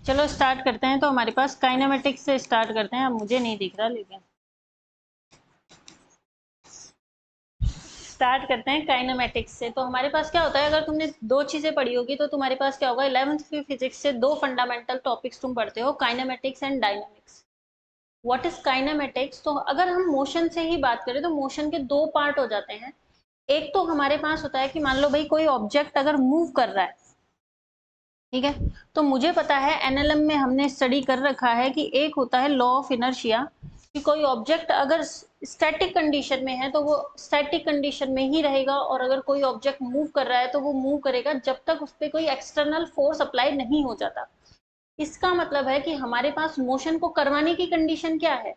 चलो स्टार्ट करते हैं। तो हमारे पास काइनेमेटिक्स से स्टार्ट करते हैं। अब मुझे नहीं दिख रहा, लेकिन स्टार्ट करते हैं काइनेमेटिक्स से। तो हमारे पास क्या होता है, अगर तुमने दो चीजें पढ़ी होगी तो तुम्हारे पास क्या होगा, 11th की फिजिक्स से दो फंडामेंटल टॉपिक्स तुम पढ़ते हो, kinematics and dynamics. What is kinematics? तो अगर हम मोशन से ही बात करें तो मोशन के दो पार्ट हो जाते हैं। एक तो हमारे पास होता है कि मान लो भाई कोई ऑब्जेक्ट अगर मूव कर रहा है, ठीक है, तो मुझे पता है एनएलएम में हमने स्टडी कर रखा है कि एक होता है लॉ ऑफ इनर्शिया, कि कोई ऑब्जेक्ट अगर स्टैटिक कंडीशन में है तो वो स्टैटिक कंडीशन में ही रहेगा, और अगर कोई ऑब्जेक्ट मूव कर रहा है तो वो मूव करेगा जब तक उस पर कोई एक्सटर्नल फोर्स अप्लाई नहीं हो जाता। इसका मतलब है कि हमारे पास मोशन को करवाने की कंडीशन क्या है?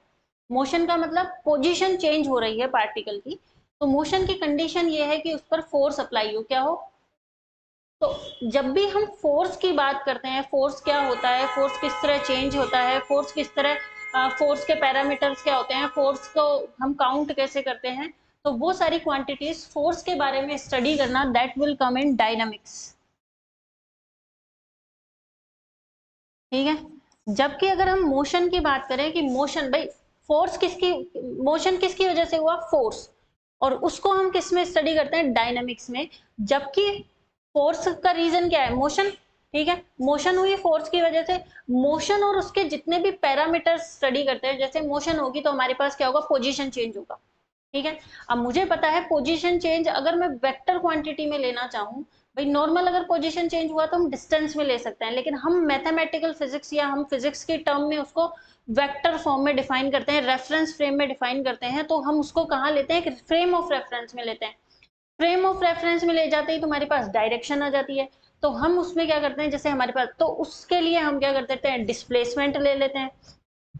मोशन का मतलब पोजीशन चेंज हो रही है पार्टिकल की, तो मोशन की कंडीशन ये है कि उस पर फोर्स अप्लाई हो। क्या हो? तो जब भी हम फोर्स की बात करते हैं, फोर्स क्या होता है, फोर्स किस तरह चेंज होता है, फोर्स किस तरह, फोर्स के पैरामीटर्स क्या होते हैं, फोर्स को हम काउंट कैसे करते हैं, तो वो सारी क्वांटिटीज फोर्स के बारे में स्टडी करना, that will come in dynamics. ठीक है। जबकि अगर हम मोशन की बात करें कि मोशन भाई फोर्स किसकी, मोशन किसकी वजह से हुआ? फोर्स। और उसको हम किस में स्टडी करते हैं? डायनामिक्स में। जबकि फोर्स का रीजन क्या है? मोशन। ठीक है, मोशन हुई फोर्स की वजह से। मोशन और उसके जितने भी पैरामीटर्स स्टडी करते हैं, जैसे मोशन होगी तो हमारे पास क्या होगा? पोजीशन चेंज होगा। ठीक है। अब मुझे पता है पोजीशन चेंज अगर मैं वेक्टर क्वांटिटी में लेना चाहूँ, भाई नॉर्मल अगर पोजीशन चेंज हुआ तो हम डिस्टेंस में ले सकते हैं, लेकिन हम मैथमेटिकल फिजिक्स या हम फिजिक्स के टर्म में उसको वेक्टर फॉर्म में डिफाइन करते हैं, रेफरेंस फ्रेम में डिफाइन करते हैं। तो हम उसको कहाँ लेते हैं? फ्रेम ऑफ रेफरेंस में लेते हैं। फ्रेम ऑफ रेफरेंस में ले जाते ही तुम्हारे पास डायरेक्शन आ जाती है। तो हम उसमें क्या करते हैं, जैसे हमारे पास, तो उसके लिए हम क्या करते हैं? डिस्प्लेसमेंट ले लेते हैं।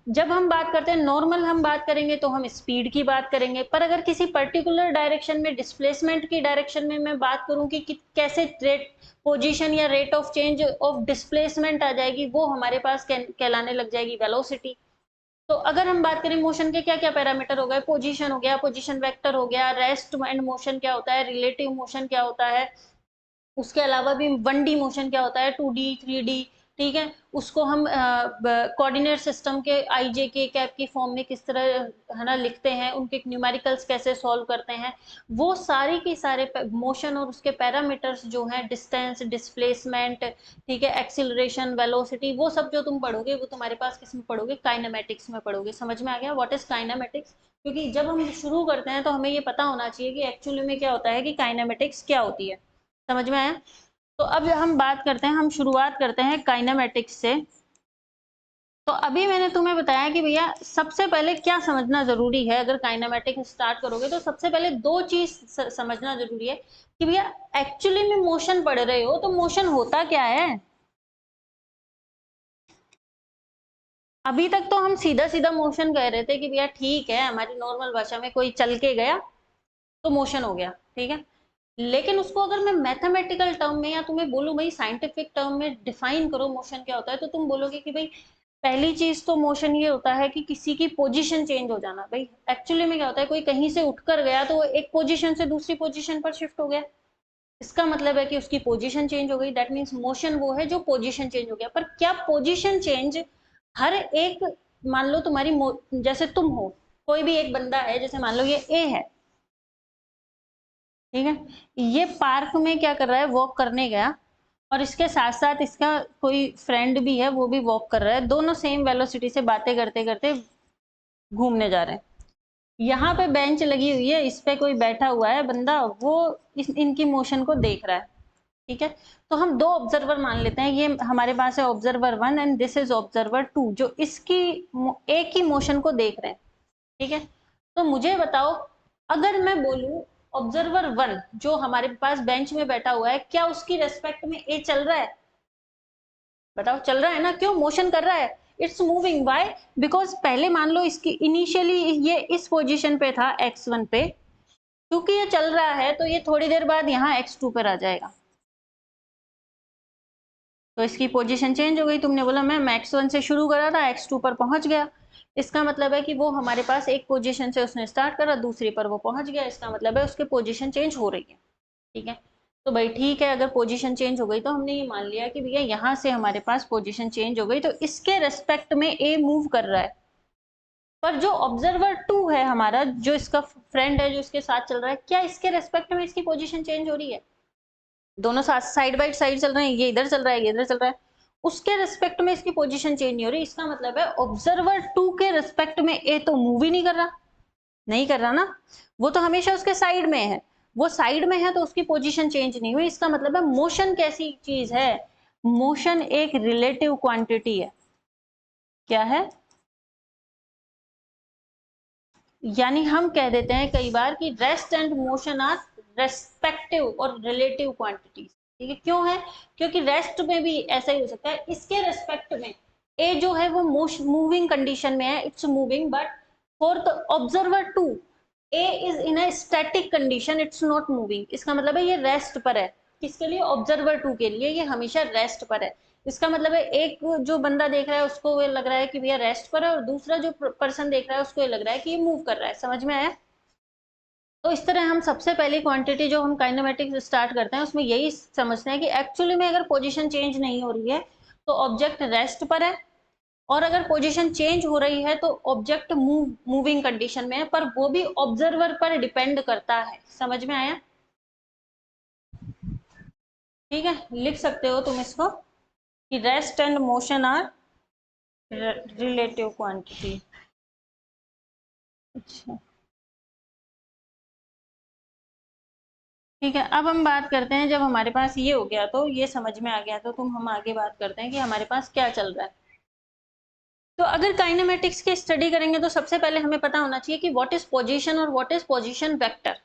जब हम बात करते हैं नॉर्मल, हम बात करेंगे तो हम स्पीड की बात करेंगे, पर अगर किसी पर्टिकुलर डायरेक्शन में, डिस्प्लेसमेंट की डायरेक्शन में मैं बात करूं कि कैसे रेट, पोजीशन या rate of change of displacement आ जाएगी, वो हमारे पास कहलाने लग जाएगी वेलोसिटी। तो अगर हम बात करें मोशन के क्या क्या पैरामीटर हो गए, पोजीशन हो गया, पोजीशन वेक्टर हो गया, रेस्ट एंड मोशन क्या होता है, रिलेटिव मोशन क्या होता है, उसके अलावा भी 1D मोशन क्या होता है, 2D 3D। ठीक है, उसको हम कोऑर्डिनेट सिस्टम के आई जे के कैप की फॉर्म में किस तरह है ना लिखते हैं, उनके न्यूमेरिकल्स कैसे सॉल्व करते हैं, वो सारी की सारे मोशन और उसके पैरामीटर्स जो हैं, डिस्टेंस, डिस्प्लेसमेंट, ठीक है, एक्सिलरेशन, वेलोसिटी, वो सब जो तुम पढ़ोगे वो तुम्हारे पास किस में पढ़ोगे? काइनेमेटिक्स में पढ़ोगे। समझ में आ गया व्हाट इज काइनेमेटिक्स? क्योंकि जब हम शुरू करते हैं तो हमें ये पता होना चाहिए कि एक्चुअली में क्या होता है, कि काइनेमेटिक्स क्या होती है। समझ में आया? तो अब हम बात करते हैं, हम शुरुआत करते हैं काइनेमेटिक्स से। तो अभी मैंने तुम्हें बताया कि भैया सबसे पहले क्या समझना जरूरी है, अगर काइनेमेटिक्स स्टार्ट करोगे तो सबसे पहले दो चीज समझना जरूरी है कि भैया एक्चुअली में मोशन पढ़ रहे हो तो मोशन होता क्या है। अभी तक तो हम सीधा सीधा मोशन कह रहे थे कि भैया ठीक है, हमारी नॉर्मल भाषा में कोई चल के गया तो मोशन हो गया, ठीक है। लेकिन उसको अगर मैं मैथमेटिकल टर्म में या तुम्हें बोलूं भाई साइंटिफिक टर्म में डिफाइन करो मोशन क्या होता है, तो तुम बोलोगे कि भाई पहली चीज तो मोशन ये होता है कि किसी की पोजीशन चेंज हो जाना। भाई एक्चुअली में क्या होता है, कोई कहीं से उठकर गया तो वो एक पोजीशन से दूसरी पोजीशन पर शिफ्ट हो गया, इसका मतलब है कि उसकी पोजीशन चेंज हो गई, दैट मीन्स मोशन वो है जो पोजीशन चेंज हो गया। पर क्या पोजीशन चेंज हर एक, मान लो तुम्हारी जैसे तुम हो, कोई भी एक बंदा है, जैसे मान लो ये ए है, ठीक है, ये पार्क में क्या कर रहा है, वॉक करने गया, और इसके साथ साथ इसका कोई फ्रेंड भी है, वो भी वॉक कर रहा है, दोनों सेम वेलोसिटी से बातें करते करते घूमने जा रहे हैं। यहाँ पे बेंच लगी हुई है, इस पे कोई बैठा हुआ है बंदा, वो इनकी मोशन को देख रहा है। ठीक है, तो हम दो ऑब्जर्वर मान लेते हैं, ये हमारे पास है observer 1 and this is observer 2, जो इसकी एक ही मोशन को देख रहे हैं। ठीक है, तो मुझे बताओ, अगर मैं बोलूं ऑब्जर्वर 1 जो हमारे पास बेंच में बैठा हुआ है, क्या उसकी रेस्पेक्ट में ए चल रहा है? बताओ, चल रहा है ना? क्यों? मोशन कर रहा है, इट्स मूविंग। बाय, बिकॉज पहले मान लो इसकी इनिशियली ये इस पोजीशन पे था x1 पे, क्योंकि ये चल रहा है तो ये थोड़ी देर बाद यहाँ x2 पर आ जाएगा, तो इसकी पोजीशन चेंज हो गई। तुमने बोला मैं x1 से शुरू करा था, x2 पर पहुंच गया, इसका मतलब है कि वो हमारे पास एक पोजीशन से उसने स्टार्ट करा, दूसरी पर वो पहुंच गया, इसका मतलब है उसकी पोजीशन चेंज हो रही है। ठीक है, तो भाई ठीक है, अगर पोजीशन चेंज हो गई तो हमने ये मान लिया कि भैया यहाँ से हमारे पास पोजीशन चेंज हो गई, तो इसके रेस्पेक्ट में ए मूव कर रहा है। पर जो ऑब्जर्वर 2 है हमारा, जो इसका फ्रेंड है, जो इसके साथ चल रहा है, क्या इसके रेस्पेक्ट में इसकी पोजीशन चेंज हो रही है? दोनों साथ साइड बाय साइड चल रहे हैं, ये इधर चल रहा है, ये इधर चल रहा है, उसके रिस्पेक्ट में इसकी पोजीशन चेंज नहीं हो रही। इसका मतलब है ऑब्जर्वर 2 के रिस्पेक्ट में ए तो मूव ही नहीं कर रहा, नहीं कर रहा ना, वो तो हमेशा उसके साइड में है, वो साइड में है तो उसकी पोजीशन चेंज नहीं हुई। इसका मतलब है मोशन कैसी चीज है? मोशन एक रिलेटिव क्वांटिटी है। क्या है? यानी हम कह देते हैं कई बार कि rest and motion are respective और रिलेटिव क्वांटिटीज। ठीक है, क्यों है? क्योंकि रेस्ट में भी ऐसा ही हो सकता है, इसके रेस्पेक्ट में ए जो है वो मूविंग कंडीशन में है, it's moving, but for the observer 2 A is in a static condition, it's not moving. इसका मतलब है ये रेस्ट पर है। किसके लिए? ऑब्जर्वर 2 के लिए ये हमेशा रेस्ट पर है। इसका मतलब है एक जो बंदा देख रहा है उसको ये लग रहा है कि भैया रेस्ट पर है, और दूसरा जो पर्सन देख रहा है उसको ये लग रहा है कि ये मूव कर रहा है। समझ में आया? तो इस तरह हम सबसे पहली क्वांटिटी जो हम काइनेमेटिक्स स्टार्ट करते हैं उसमें यही समझते हैं कि एक्चुअली में अगर पोजीशन चेंज नहीं हो रही है तो ऑब्जेक्ट रेस्ट पर है, और अगर पोजीशन चेंज हो रही है तो ऑब्जेक्ट मूविंग कंडीशन में है, पर वो भी ऑब्जर्वर पर डिपेंड करता है। समझ में आया? ठीक है, लिख सकते हो तुम इसको कि rest and motion are relative quantity. अच्छा, ठीक है, अब हम बात करते हैं, जब हमारे पास ये हो गया तो ये समझ में आ गया, तो हम आगे बात करते हैं कि हमारे पास क्या चल रहा है। तो अगर काइनेमेटिक्स की स्टडी करेंगे तो सबसे पहले हमें पता होना चाहिए कि व्हाट इज पोजीशन और व्हाट इज पोजीशन वेक्टर।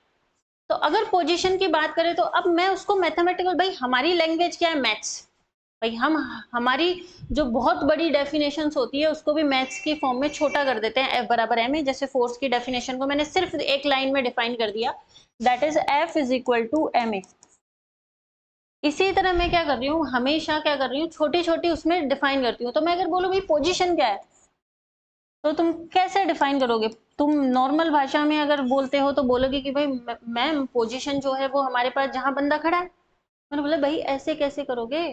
तो अगर पोजीशन की बात करें तो अब मैं उसको मैथमेटिकल, भाई हमारी लैंग्वेज क्या है? मैथ्स। भाई हम हमारी जो बहुत बड़ी डेफिनेशंस होती है उसको भी मैथ्स की फॉर्म में छोटा कर देते हैं, F बराबर m। जैसे फोर्स की डेफिनेशन को मैंने सिर्फ एक लाइन में डिफाइन कर दिया, that is F is equal to ma। इसी तरह मैं क्या कर रही हूँ, हमेशा क्या कर रही हूँ, छोटी छोटी उसमें डिफाइन करती हूँ। तो मैं अगर बोलूँ भाई पोजीशन क्या है, तो तुम कैसे डिफाइन करोगे? तुम नॉर्मल भाषा में अगर बोलते हो तो बोलोगे कि भाई मैम पोजीशन जो है वो हमारे पास जहां बंदा खड़ा है। मैंने बोला भाई ऐसे कैसे करोगे,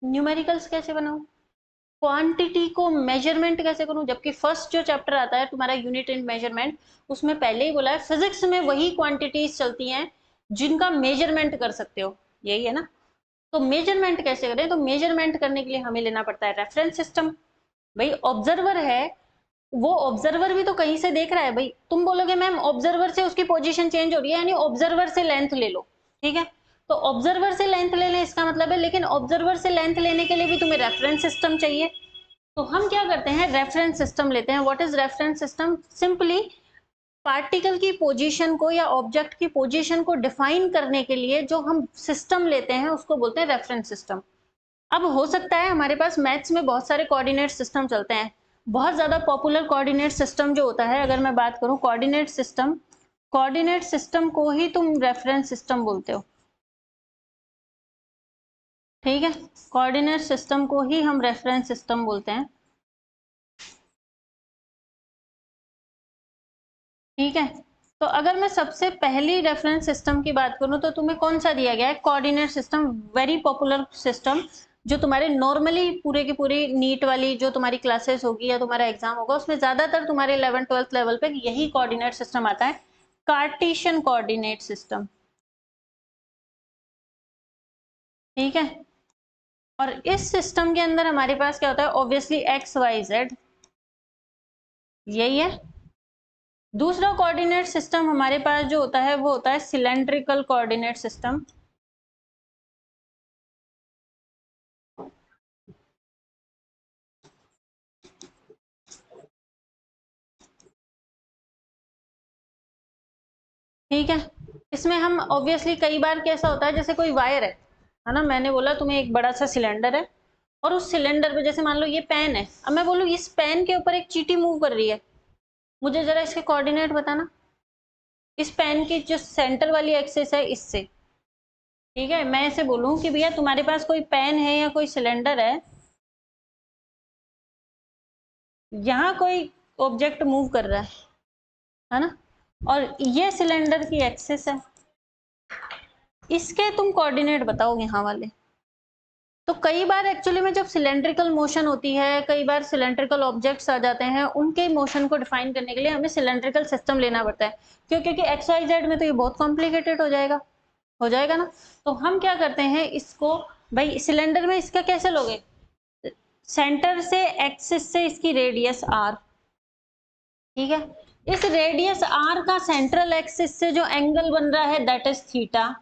न्यूमेरिकल्स कैसे बनाओ, क्वांटिटी को मेजरमेंट कैसे करूं? जबकि फर्स्ट जो चैप्टर आता है तुम्हारा यूनिट इन मेजरमेंट, उसमें पहले ही बोला है फिजिक्स में वही क्वांटिटीज चलती हैं जिनका मेजरमेंट कर सकते हो। यही है ना? तो मेजरमेंट कैसे करें? तो मेजरमेंट करने के लिए हमें लेना पड़ता है रेफरेंस सिस्टम। भाई ऑब्जर्वर है, वो ऑब्जर्वर भी तो कहीं से देख रहा है। भाई तुम बोलोगे मैम ऑब्जर्वर से उसकी पोजीशन चेंज हो रही है, यानी ऑब्जर्वर से लेंथ ले लो। ठीक है, तो ऑब्जर्वर से लेंथ ले लें इसका मतलब है, लेकिन ऑब्जर्वर से लेंथ लेने के लिए भी तुम्हें रेफरेंस सिस्टम चाहिए। तो हम क्या करते हैं, रेफरेंस सिस्टम लेते हैं। What is reference system? Simply particle की पोजीशन को या ऑब्जेक्ट की पोजीशन को डिफाइन करने के लिए जो हम सिस्टम लेते हैं उसको बोलते हैं रेफरेंस सिस्टम। अब हो सकता है हमारे पास मैथ्स में बहुत सारे कोऑर्डिनेट सिस्टम चलते हैं। बहुत ज्यादा पॉपुलर कोऑर्डिनेट सिस्टम जो होता है, अगर मैं बात करूं कोऑर्डिनेट सिस्टम को ही तुम रेफरेंस सिस्टम बोलते हो। ठीक है, कोऑर्डिनेट सिस्टम को ही हम रेफरेंस सिस्टम बोलते हैं। ठीक है, तो अगर मैं सबसे पहली रेफरेंस सिस्टम की बात करूं तो तुम्हें कौन सा दिया गया है? Coordinate system, very popular system, जो तुम्हारे नॉर्मली पूरे की पूरी नीट वाली जो तुम्हारी क्लासेस होगी या तुम्हारा एग्जाम होगा उसमें ज्यादातर तुम्हारे 11th-12th लेवल पे यही कोऑर्डिनेट सिस्टम आता है, कार्टेशियन कोऑर्डिनेट सिस्टम। ठीक है, और इस सिस्टम के अंदर हमारे पास क्या होता है? ऑब्वियसली एक्स वाई जेड, यही है। दूसरा कोऑर्डिनेट सिस्टम हमारे पास जो होता है वो होता है सिलेंड्रिकल कोऑर्डिनेट सिस्टम। ठीक है, इसमें हम ऑब्वियसली कई बार कैसा होता है, जैसे कोई वायर है ना, मैंने बोला तुम्हें एक बड़ा सा सिलेंडर है, और उस सिलेंडर पे जैसे मान लो ये पेन है, अब मैं बोलूँ इस पेन के ऊपर एक चींटी मूव कर रही है, मुझे जरा इसके कोऑर्डिनेट बताना। इस पेन की जो सेंटर वाली एक्सिस है इससे। ठीक है, मैं ऐसे बोलूँ कि भैया तुम्हारे पास कोई पेन है या कोई सिलेंडर यहाँ कोई ऑब्जेक्ट मूव कर रहा है ना, और ये सिलेंडर की एक्सिस है। इसके तुम कोऑर्डिनेट बताओ यहाँ वाले। तो कई बार एक्चुअली में जब सिलेंड्रिकल मोशन होती है, कई बार सिलेंड्रिकल ऑब्जेक्ट्स आ जाते हैं, उनके मोशन को डिफाइन करने के लिए हमें सिलेंड्रिकल सिस्टम लेना पड़ता है। क्यों? क्योंकि एक्स वाई जेड में तो ये बहुत कॉम्प्लिकेटेड हो जाएगा ना। तो हम क्या करते हैं इसको, भाई सिलेंडर में इसका कैसे लोगे, सेंटर से एक्सिस से इसकी रेडियस आर, ठीक है, इस रेडियस आर का सेंट्रल एक्सिस से जो एंगल बन रहा है दैट इज थीटा,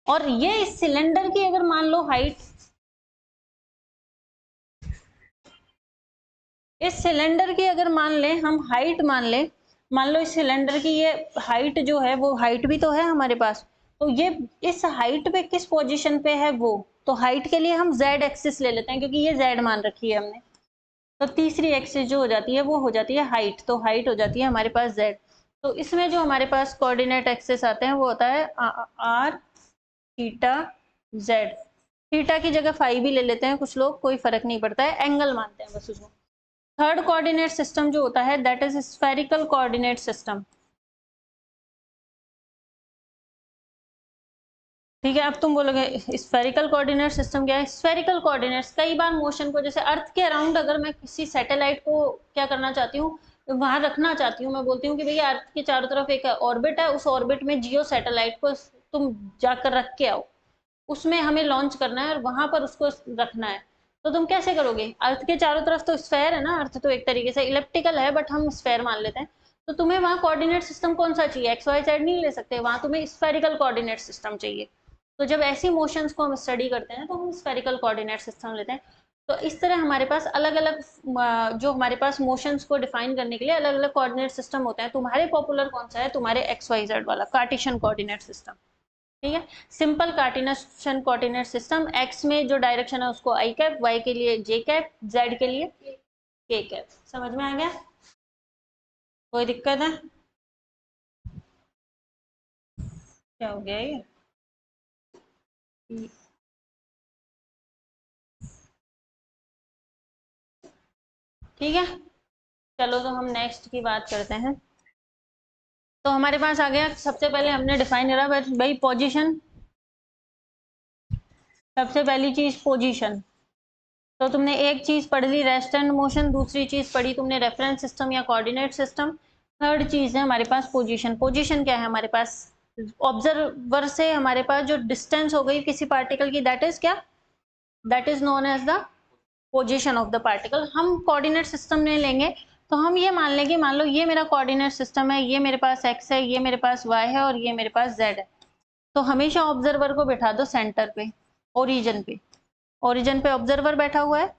और ये इस सिलेंडर की अगर मान लो हाइट, इस सिलेंडर की अगर मान ले हम हाइट मान लो इस सिलेंडर की ये हाइट जो है वो हाइट भी तो है हमारे पास, तो ये इस हाइट पे किस पोजीशन पे है वो, तो हाइट के लिए हम z एक्सिस ले लेते हैं क्योंकि ये z मान रखी है हमने। तो तीसरी एक्सिस जो हो जाती है वो हो जाती है हाइट, तो हाइट हो जाती है हमारे पास z। तो इसमें जो हमारे पास कोऑर्डिनेट एक्सिस आते हैं वो होता है r थीटा z। थीटा की जगह फाई भी ले लेते हैं कुछ लोग, कोई फर्क नहीं पड़ता है, एंगल मानते हैं बस उसको। थर्ड कोऑर्डिनेट सिस्टम जो होता है that is spherical coordinate system. ठीक है, अब तुम बोलोगे स्फेरिकल कोऑर्डिनेट सिस्टम क्या है? स्फेरिकल कोऑर्डिनेट्स कई बार मोशन को, जैसे अर्थ के अराउंड अगर मैं किसी सैटेलाइट को क्या करना चाहती हूँ, वहां रखना चाहती हूँ, मैं बोलती हूँ कि भैया अर्थ के चारों तरफ एक ऑर्बिट है, उस ऑर्बिट में जियो सैटेलाइट को तुम जाकर रख के आओ, उसमें हमें लॉन्च करना है और वहां पर उसको रखना है। तो तुम कैसे करोगे? अर्थ के चारों तरफ तो स्फेयर है ना, अर्थ तो एक तरीके से इलेप्टिकल है बट हम स्फेयर मान लेते हैं। तो तुम्हें वहां कोऑर्डिनेट सिस्टम कौन सा चाहिए? एक्स वाई जेड नहीं ले सकते, वहां तुम्हें स्फेरिकल कोऑर्डिनेट सिस्टम चाहिए। तो जब ऐसी मोशंस को हम स्टडी करते हैं तो हम स्फेरिकल कोऑर्डिनेट सिस्टम लेते हैं। तो इस तरह हमारे पास अलग अलग जो हमारे पास मोशंस को डिफाइन करने के लिए अलग अलग कोऑर्डिनेट सिस्टम होते हैं। तुम्हारे पॉपुलर कौन सा है? तुम्हारे एक्स वाई जेड वाला कार्टेशियन कोऑर्डिनेट सिस्टम। ठीक है, simple Cartesian coordinate system, x में जो डायरेक्शन है उसको आई कैप, वाई के लिए जे कैप, जेड के लिए के कैप। समझ में आ गया? कोई दिक्कत है? क्या हो गया ये? ठीक है, चलो तो हम नेक्स्ट की बात करते हैं। तो हमारे पास आ गया, सबसे पहले हमने डिफाइन करा भाई पोजीशन, सबसे पहली चीज पोजीशन। तो तुमने एक चीज पढ़ ली रेस्ट एंड मोशन, दूसरी चीज पढ़ी तुमने रेफरेंस सिस्टम या कोऑर्डिनेट सिस्टम, थर्ड चीज है हमारे पास पोजीशन। पोजीशन क्या है हमारे पास? ऑब्जर्वर से हमारे पास जो डिस्टेंस हो गई किसी पार्टिकल की, दैट इज क्या? That is known as the position of the particle. हम कोऑर्डिनेट सिस्टम में लेंगे तो हम ये मान लेंगे, मान लो ये मेरा कोऑर्डिनेट सिस्टम है, ये मेरे पास x है, ये मेरे पास y है और ये मेरे पास z है। तो हमेशा ऑब्जर्वर को बैठा दो सेंटर पे, ओरिजिन पे, ओरिजिन पे ऑब्जर्वर बैठा हुआ है।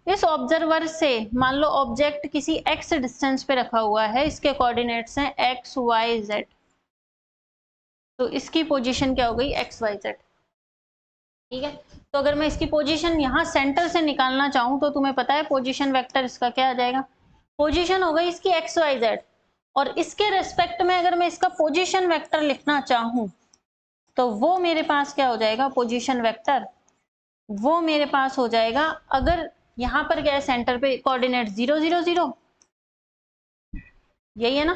इस ऑब्जर्वर से मान लो ऑब्जेक्ट किसी x डिस्टेंस पे रखा हुआ है, इसके कोऑर्डिनेट्स हैं x y z, तो इसकी पोजीशन क्या हो गई? x y z। ठीक है, तो अगर मैं इसकी पोजीशन यहाँ सेंटर से निकालना चाहूँ तो तुम्हें पता है पोजीशन वेक्टर इसका क्या आ जाएगा? पोजीशन हो गई इसकी एक्स वाई जेड, और इसके रेस्पेक्ट में अगर मैं इसका पोजीशन वेक्टर लिखना चाहूँ तो वो मेरे पास क्या हो जाएगा? पोजीशन वेक्टर वो मेरे पास हो जाएगा, अगर यहाँ पर क्या है सेंटर पे कोऑर्डिनेट 0 0 0, यही है ना,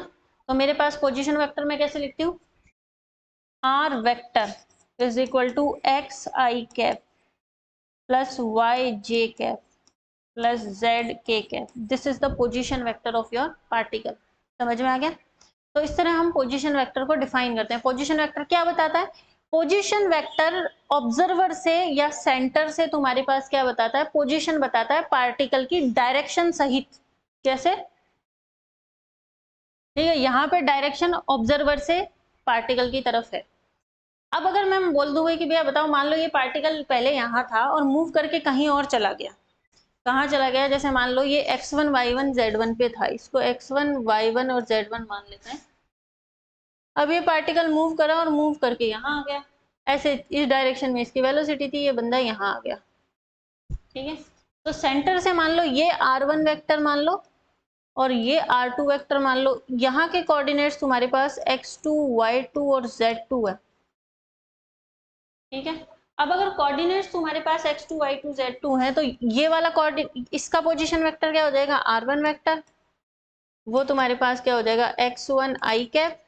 तो मेरे पास पोजीशन वेक्टर में कैसे लिखती हूँ? R vector is equal to x i cap plus y j cap plus z k cap, this is the position vector of your particle. समझ में आ गया? तो इस तरह हम पोजीशन वेक्टर को डिफाइन करते हैं। पोजीशन वेक्टर क्या बताता है? पोजीशन वेक्टर ऑब्जर्वर से या सेंटर से तुम्हारे पास क्या बताता है? पोजीशन बताता है पार्टिकल की डायरेक्शन सहित। कैसे? ठीक है, यहाँ पे डायरेक्शन ऑब्जर्वर से पार्टिकल की तरफ है। अब अगर मैं बोल दूंगी कि भैया बताओ, मान लो ये पार्टिकल पहले यहाँ था और मूव करके कहीं और चला गया, कहाँ चला गया? जैसे मान लो ये x1 y1 z1 पे था, इसको x1 y1 और z1 मान लेते हैं। अब ये पार्टिकल मूव करा और मूव करके यहाँ आ गया, ऐसे इस डायरेक्शन में इसकी वेलोसिटी थी, ये बंदा यहाँ आ गया। ठीक है, तो सेंटर से मान लो ये r1 वेक्टर मान लो और ये r2 वेक्टर मान लो, यहाँ के कोऑर्डिनेट्स तुम्हारे पास x2 y2 और z2 है। ठीक है, अब अगर कोऑर्डिनेट्स तुम्हारे पास x2 y2 z2 है तो ये वाला कोऑर्डिनेट, इसका पोजीशन वेक्टर क्या हो जाएगा? r1 वेक्टर, वो तुम्हारे पास क्या हो जाएगा? x1 i cap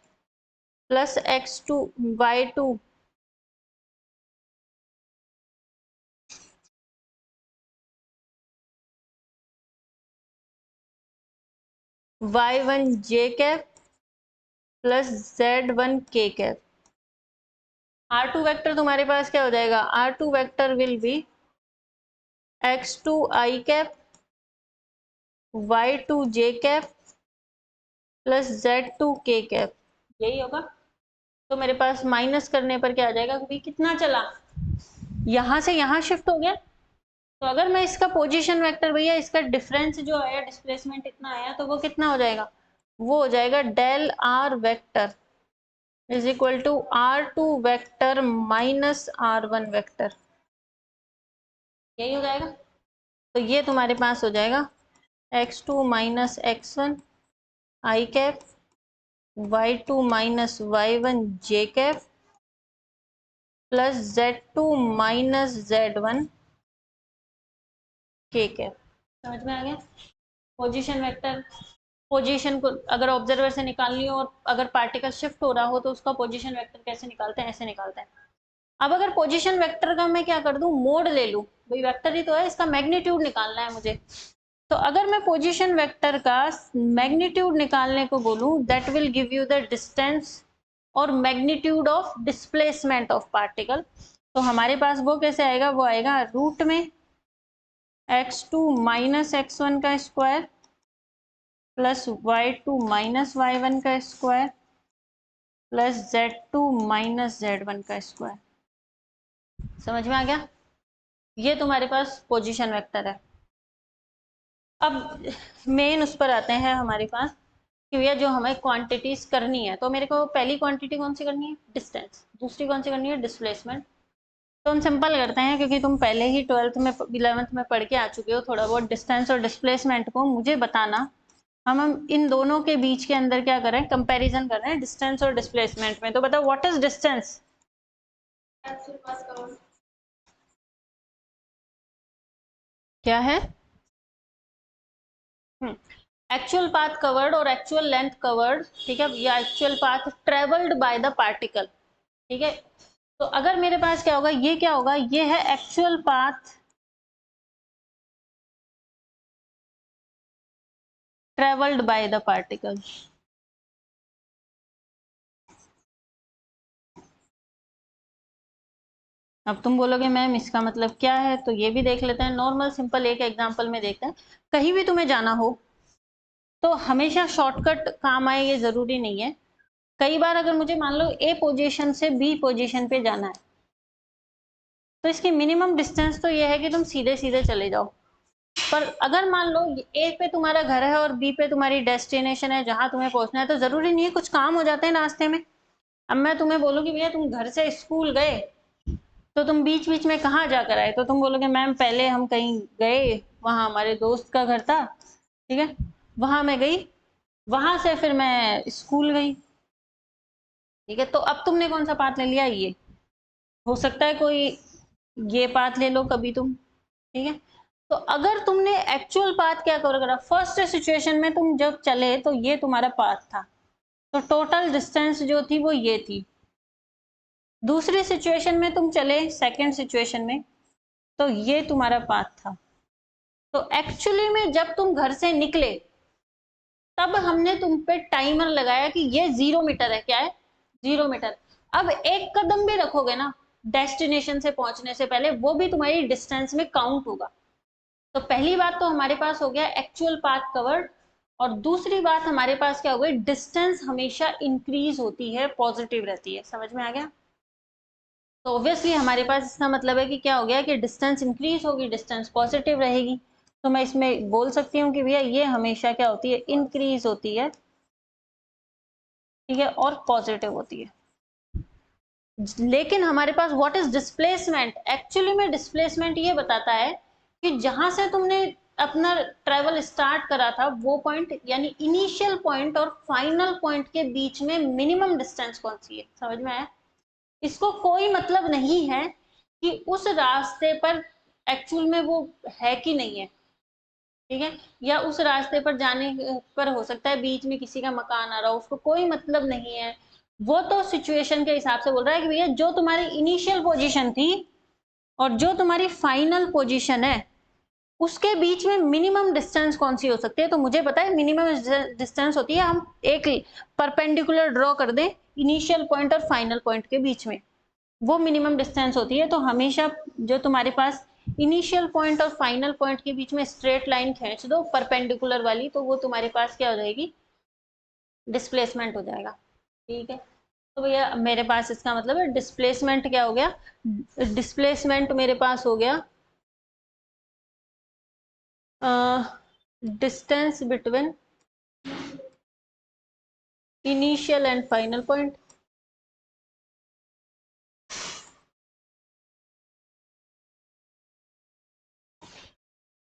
plus x2 y2 y1 j cap plus z1 k cap. r2 vector तुम्हारे पास क्या हो जाएगा, r2 vector will be x2 i cap y2 j cap plus z2 k cap, यही होगा। तो मेरे पास माइनस करने पर क्या आ जाएगा, क्योंकि कितना चला, यहां से यहां शिफ्ट हो गया। तो अगर मैं इसका पोजीशन वेक्टर भैया, इसका डिफरेंस जो आया, डिस्प्लेसमेंट इतना आया, तो वो कितना हो जाएगा, वो हो जाएगा del R vector is equal to r2 vector minus r1 vector, यही हो जाएगा। तो ये तुम्हारे पास हो जाएगा x2 minus x1 i cap y2 minus y1 j cap plus z2 minus z1 k cap. समझ में आ गया। पोजीशन वेक्टर, पोजीशन को अगर ऑब्जर्वर से निकालनी हो और अगर पार्टिकल शिफ्ट हो रहा हो तो उसका पोजीशन वेक्टर कैसे निकालते हैं, ऐसे निकालते हैं। अब अगर पोजीशन वेक्टर का मैं क्या कर दूं, मोड ले लूं, भाई वेक्टर ही तो है, इसका मैग्नीट्यूड निकालना है मुझे। तो अगर मैं पोजीशन वेक्टर का मैग्नीट्यूड निकालने को बोलूं, that will give you the distance और magnitude of displacement of particle. तो हमारे पास वो कैसे आएगा, वो आएगा रूट में x2 माइनस x1 का square plus y2 minus y1 का square plus z2 minus z1 का स्क्वायर। समझ में आ गया। ये तुम्हारे पास पोजीशन वेक्टर है। अब मेन उस पर आते हैं हमारे पास कि भैया जो हमें क्वांटिटीज करनी है, तो मेरे को पहली क्वांटिटी कौन सी करनी है, डिस्टेंस, दूसरी कौन सी करनी है, डिस्प्लेसमेंट। तो हम सिंपल करते हैं, क्योंकि तुम पहले ही 12th में 11th में पढ़ के आ चुके हो थोड़ा बहुत डिस्टेंस और डिस्प्लेसमेंट को, मुझे बताना हम इन दोनों के बीच के अंदर क्या कर रहे हैं, कंपैरिजन कर रहे हैं डिस्टेंस और डिस्प्लेसमेंट में। तो बताओ व्हाट इज डिस्टेंस, क्या है, एक्चुअल पाथ कवर्ड और एक्चुअल लेंथ कवर्ड, ठीक है, या actual path travelled by the particle, ठीक है। तो अगर मेरे पास क्या होगा, ये क्या होगा, ये है actual path travelled by the particle. अब तुम बोलोगे मैम इसका मतलब क्या है, तो ये भी देख लेते हैं। नॉर्मल सिंपल एक एग्जांपल में देखते हैं। कहीं भी तुम्हें जाना हो तो हमेशा शॉर्टकट काम आए ये जरूरी नहीं है। कई बार अगर मुझे मान लो ए पोजीशन से बी पोजीशन पे जाना है, तो इसकी मिनिमम डिस्टेंस तो ये है कि तुम सीधे सीधे चले जाओ। पर अगर मान लो ए पे तुम्हारा घर है और बी पे तुम्हारी डेस्टिनेशन है जहां तुम्हें पहुंचना है, तो जरूरी नहीं है, कुछ काम हो जाते हैं रास्ते में। अब मैं तुम्हें बोलूँ कि भैया तुम घर से स्कूल गए, तो तुम बीच बीच में कहाँ जाकर आए, तो तुम बोलोगे मैम पहले हम कहीं गए, वहां हमारे दोस्त का घर था, ठीक है, वहां मैं गई, वहां से फिर मैं स्कूल गई, ठीक है। तो अब तुमने कौन सा पाथ ले लिया, ये हो सकता है कोई ये पाथ ले लो कभी तुम, ठीक है। तो अगर तुमने एक्चुअल पाथ क्या कवर करा, फर्स्ट सिचुएशन में तुम जब चले तो ये तुम्हारा पाथ था, तो टोटल डिस्टेंस जो थी वो ये थी। दूसरी सिचुएशन में तुम चले, सेकंड सिचुएशन में, तो ये तुम्हारा पाथ था। तो एक्चुअली में जब तुम घर से निकले तब हमने तुम पे टाइमर लगाया कि ये 0 मीटर है, क्या है, 0 मीटर। अब एक कदम भी रखोगे ना डेस्टिनेशन से पहुंचने से पहले, वो भी तुम्हारी डिस्टेंस में काउंट होगा। तो पहली बात तो हमारे पास हो गया एक्चुअल पाथ कवर्ड, और दूसरी बात हमारे पास क्या हो गई, डिस्टेंस हमेशा इंक्रीज होती है, पॉजिटिव रहती है। समझ में आ गया। तो ऑब्वियसली हमारे पास इसका मतलब है कि क्या हो गया, कि डिस्टेंस इंक्रीज होगी, डिस्टेंस पॉजिटिव रहेगी। तो मैं इसमें बोल सकती हूँ कि भैया ये हमेशा क्या होती है, इंक्रीज होती है, ठीक है, और पॉजिटिव होती है। लेकिन हमारे पास व्हाट इज डिस्प्लेसमेंट, एक्चुअली में डिस्प्लेसमेंट ये बताता है कि जहां से तुमने अपना ट्रेवल स्टार्ट करा था वो पॉइंट, यानी इनिशियल पॉइंट और फाइनल पॉइंट के बीच में मिनिमम डिस्टेंस कौन सी है। समझ में आया। इसको कोई मतलब नहीं है कि उस रास्ते पर एक्चुअल में वो है कि नहीं है, ठीक है, या उस रास्ते पर जाने पर हो सकता है बीच में किसी का मकान आ रहा हो, उसको कोई मतलब नहीं है। वो तो सिचुएशन के हिसाब से बोल रहा है कि भैया जो तुम्हारी इनिशियल पोजीशन थी और जो तुम्हारी फाइनल पोजीशन है, उसके बीच में मिनिमम डिस्टेंस कौन सी हो सकती है? तो मुझे पता है मिनिमम डिस्टेंस होती है, हम एक परपेंडिकुलर ड्रॉ कर दें इनिशियल पॉइंट और फाइनल पॉइंट के बीच में, वो मिनिमम डिस्टेंस होती है। तो हमेशा जो तुम्हारे पास इनिशियल पॉइंट और फाइनल पॉइंट के बीच में स्ट्रेट लाइन खींच दो परपेंडिकुलर वाली, तो वो तुम्हारे पास क्या हो जाएगी? डिस्प्लेसमेंट हो जाएगा। ठीक है, तो भैया मेरे पास इसका मतलब है डिस्प्लेसमेंट क्या हो गया? डिस्प्लेसमेंट मेरे पास हो गया distance between initial and final point.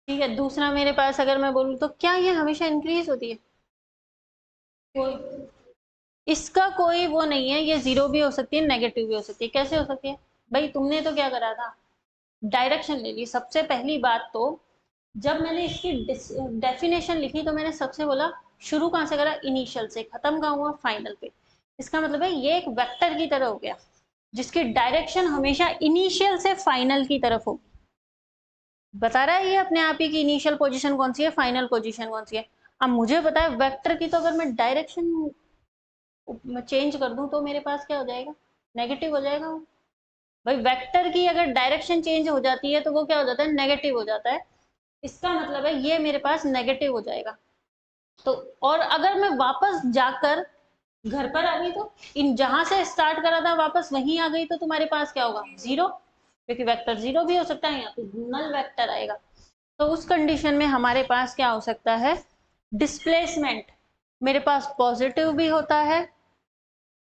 ठीक है, दूसरा मेरे पास अगर मैं बोलूँ तो क्या ये हमेशा इंक्रीज होती है? कोई इसका कोई वो नहीं है, ये जीरो भी हो सकती है, नेगेटिव भी हो सकती है। कैसे हो सकती है भाई? तुमने तो क्या करा था, डायरेक्शन ले ली। सबसे पहली बात तो जब मैंने इसकी डेफिनेशन लिखी तो मैंने सबसे बोला शुरू कहाँ से करा? इनिशियल से, खत्म कहाँ हुआ? फाइनल पे। इसका मतलब है ये एक वेक्टर की तरह हो गया जिसकी डायरेक्शन हमेशा इनिशियल से फाइनल की तरफ होगी। बता रहा है ये अपने आप ही कि इनिशियल पोजीशन कौन सी है, फाइनल पोजीशन कौन सी है। अब मुझे पता है वेक्टर की, तो अगर मैं डायरेक्शन चेंज कर दूं तो मेरे पास क्या हो जाएगा? नेगेटिव हो जाएगा वो। भाई वेक्टर की अगर डायरेक्शन चेंज हो जाती है तो वो क्या हो जाता है? नेगेटिव हो जाता है। इसका मतलब है ये मेरे पास नेगेटिव हो जाएगा। तो और अगर मैं वापस जाकर घर पर आ गई तो इन जहां से स्टार्ट करा था वापस वहीं आ गई तो तुम्हारे पास क्या होगा? जीरो, क्योंकि वेक्टर जीरो भी हो सकता है, यहाँ पे नल वेक्टर आएगा। तो उस कंडीशन में हमारे पास क्या हो सकता है? डिस्प्लेसमेंट मेरे पास पॉजिटिव भी होता है,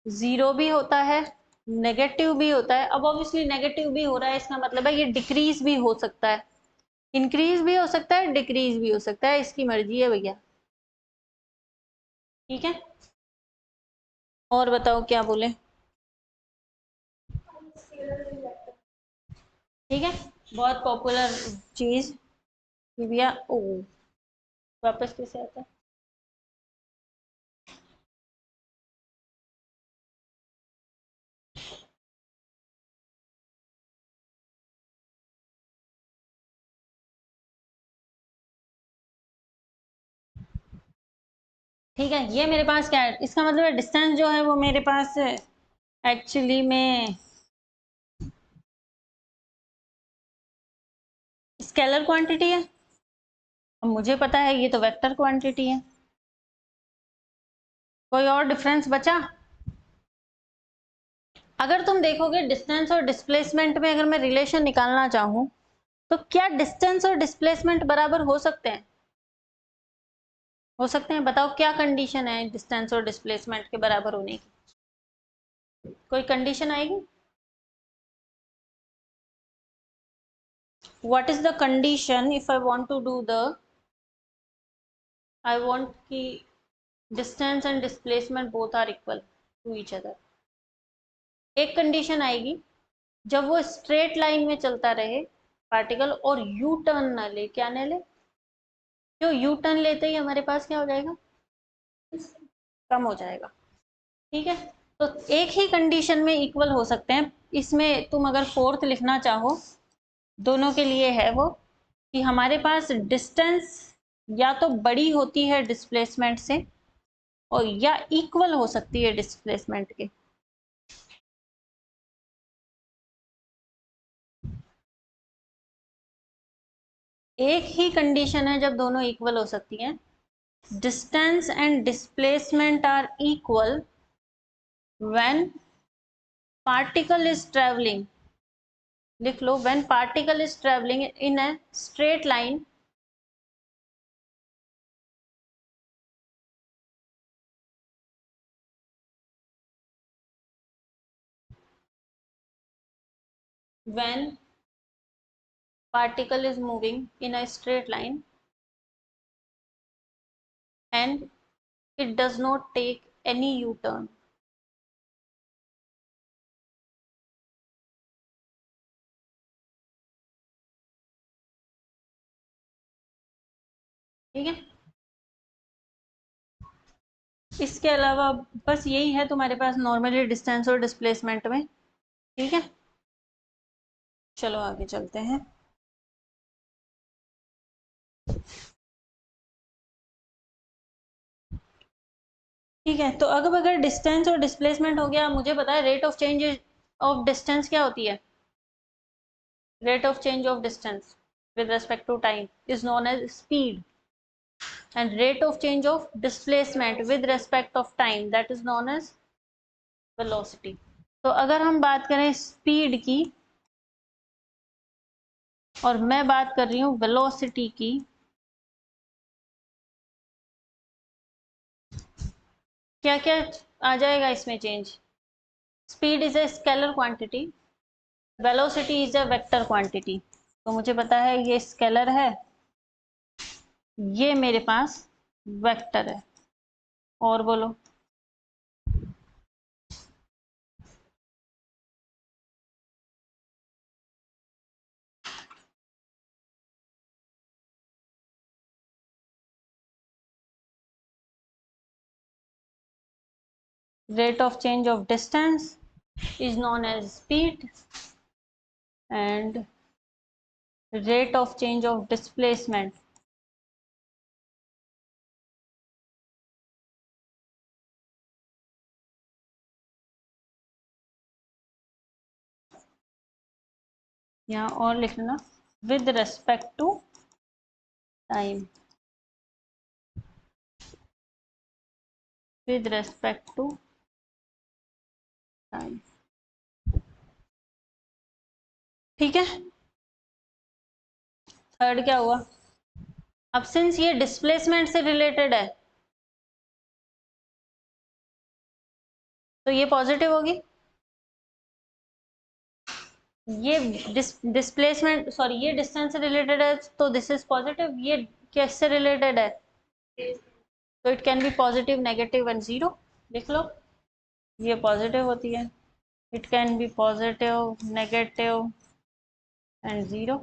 जीरो भी होता है, नेगेटिव भी होता है। अब ऑब्वियसली नेगेटिव भी हो रहा है, इसका मतलब है ये डिक्रीज भी हो सकता है, इंक्रीज भी हो सकता है, डिक्रीज भी हो सकता है, इसकी मर्जी है भैया। ठीक है, और बताओ क्या बोले? ठीक है, बहुत पॉपुलर चीज भैया। ओ, वापस कैसे आता है? ठीक है, ये मेरे पास क्या है? इसका मतलब है डिस्टेंस जो है वो मेरे पास एक्चुअली में स्केलर क्वांटिटी है। अब मुझे पता है ये तो वेक्टर क्वांटिटी है। कोई और डिफरेंस बचा? अगर तुम देखोगे डिस्टेंस और डिस्प्लेसमेंट में अगर मैं रिलेशन निकालना चाहूं तो क्या डिस्टेंस और डिस्प्लेसमेंट बराबर हो सकते हैं? हो सकते हैं? बताओ क्या कंडीशन है डिस्टेंस और डिस्प्लेसमेंट के बराबर होने की? कोई कंडीशन आएगी? What is the condition if I want to do the, I want कि distance and displacement both are equal to each other? एक कंडीशन आएगी जब वो स्ट्रेट लाइन में चलता रहे पार्टिकल और यू टर्न ना ले। क्या ना ले? जो यू टर्न लेते ही हमारे पास क्या हो जाएगा? कम हो जाएगा। ठीक है, तो एक ही कंडीशन में इक्वल हो सकते हैं। इसमें तुम अगर फोर्थ लिखना चाहो दोनों के लिए है वो कि हमारे पास डिस्टेंस या तो बड़ी होती है डिस्प्लेसमेंट से और या इक्वल हो सकती है डिस्प्लेसमेंट के। एक ही कंडीशन है जब दोनों इक्वल हो सकती हैं। Distance and displacement are equal when particle is travelling, लिख लो, when particle is travelling in a straight line when particle is moving in a straight line and it does not take any U-turn। ठीक है, इसके अलावा बस यही है तुम्हारे पास नॉर्मली डिस्टेंस और डिस्प्लेसमेंट में। ठीक है, चलो आगे चलते हैं। ठीक है, तो अगर डिस्टेंस और डिस्प्लेसमेंट हो गया, मुझे पता है rate of change of distance क्या होती है, rate of change of distance with respect to time is known as speed, and rate of change of displacement with respect of time, that is known as velocity. तो अगर हम बात करें speed की और मैं बात कर रही हूँ वेलोसिटी की, क्या क्या आ जाएगा इसमें change? Speed is a scalar quantity, velocity is a vector quantity. तो मुझे पता है ये स्केलर है, ये मेरे पास वेक्टर है। और बोलो, rate of change of distance is known as speed, and rate of change of displacement यहाँ और लिख लेना, with respect to time, with respect to time। ठीक है, थर्ड क्या हुआ? अब सिंस ये डिस्प्लेसमेंट से रिलेटेड है तो ये पॉजिटिव होगी, ये डिस्प्लेसमेंट सॉरी ये डिस्टेंस से रिलेटेड है तो दिस इज पॉजिटिव, ये किससे रिलेटेड है तो it can be positive, negative and zero. लिख लो, ये पॉजिटिव होती है, it can be positive, negative and zero.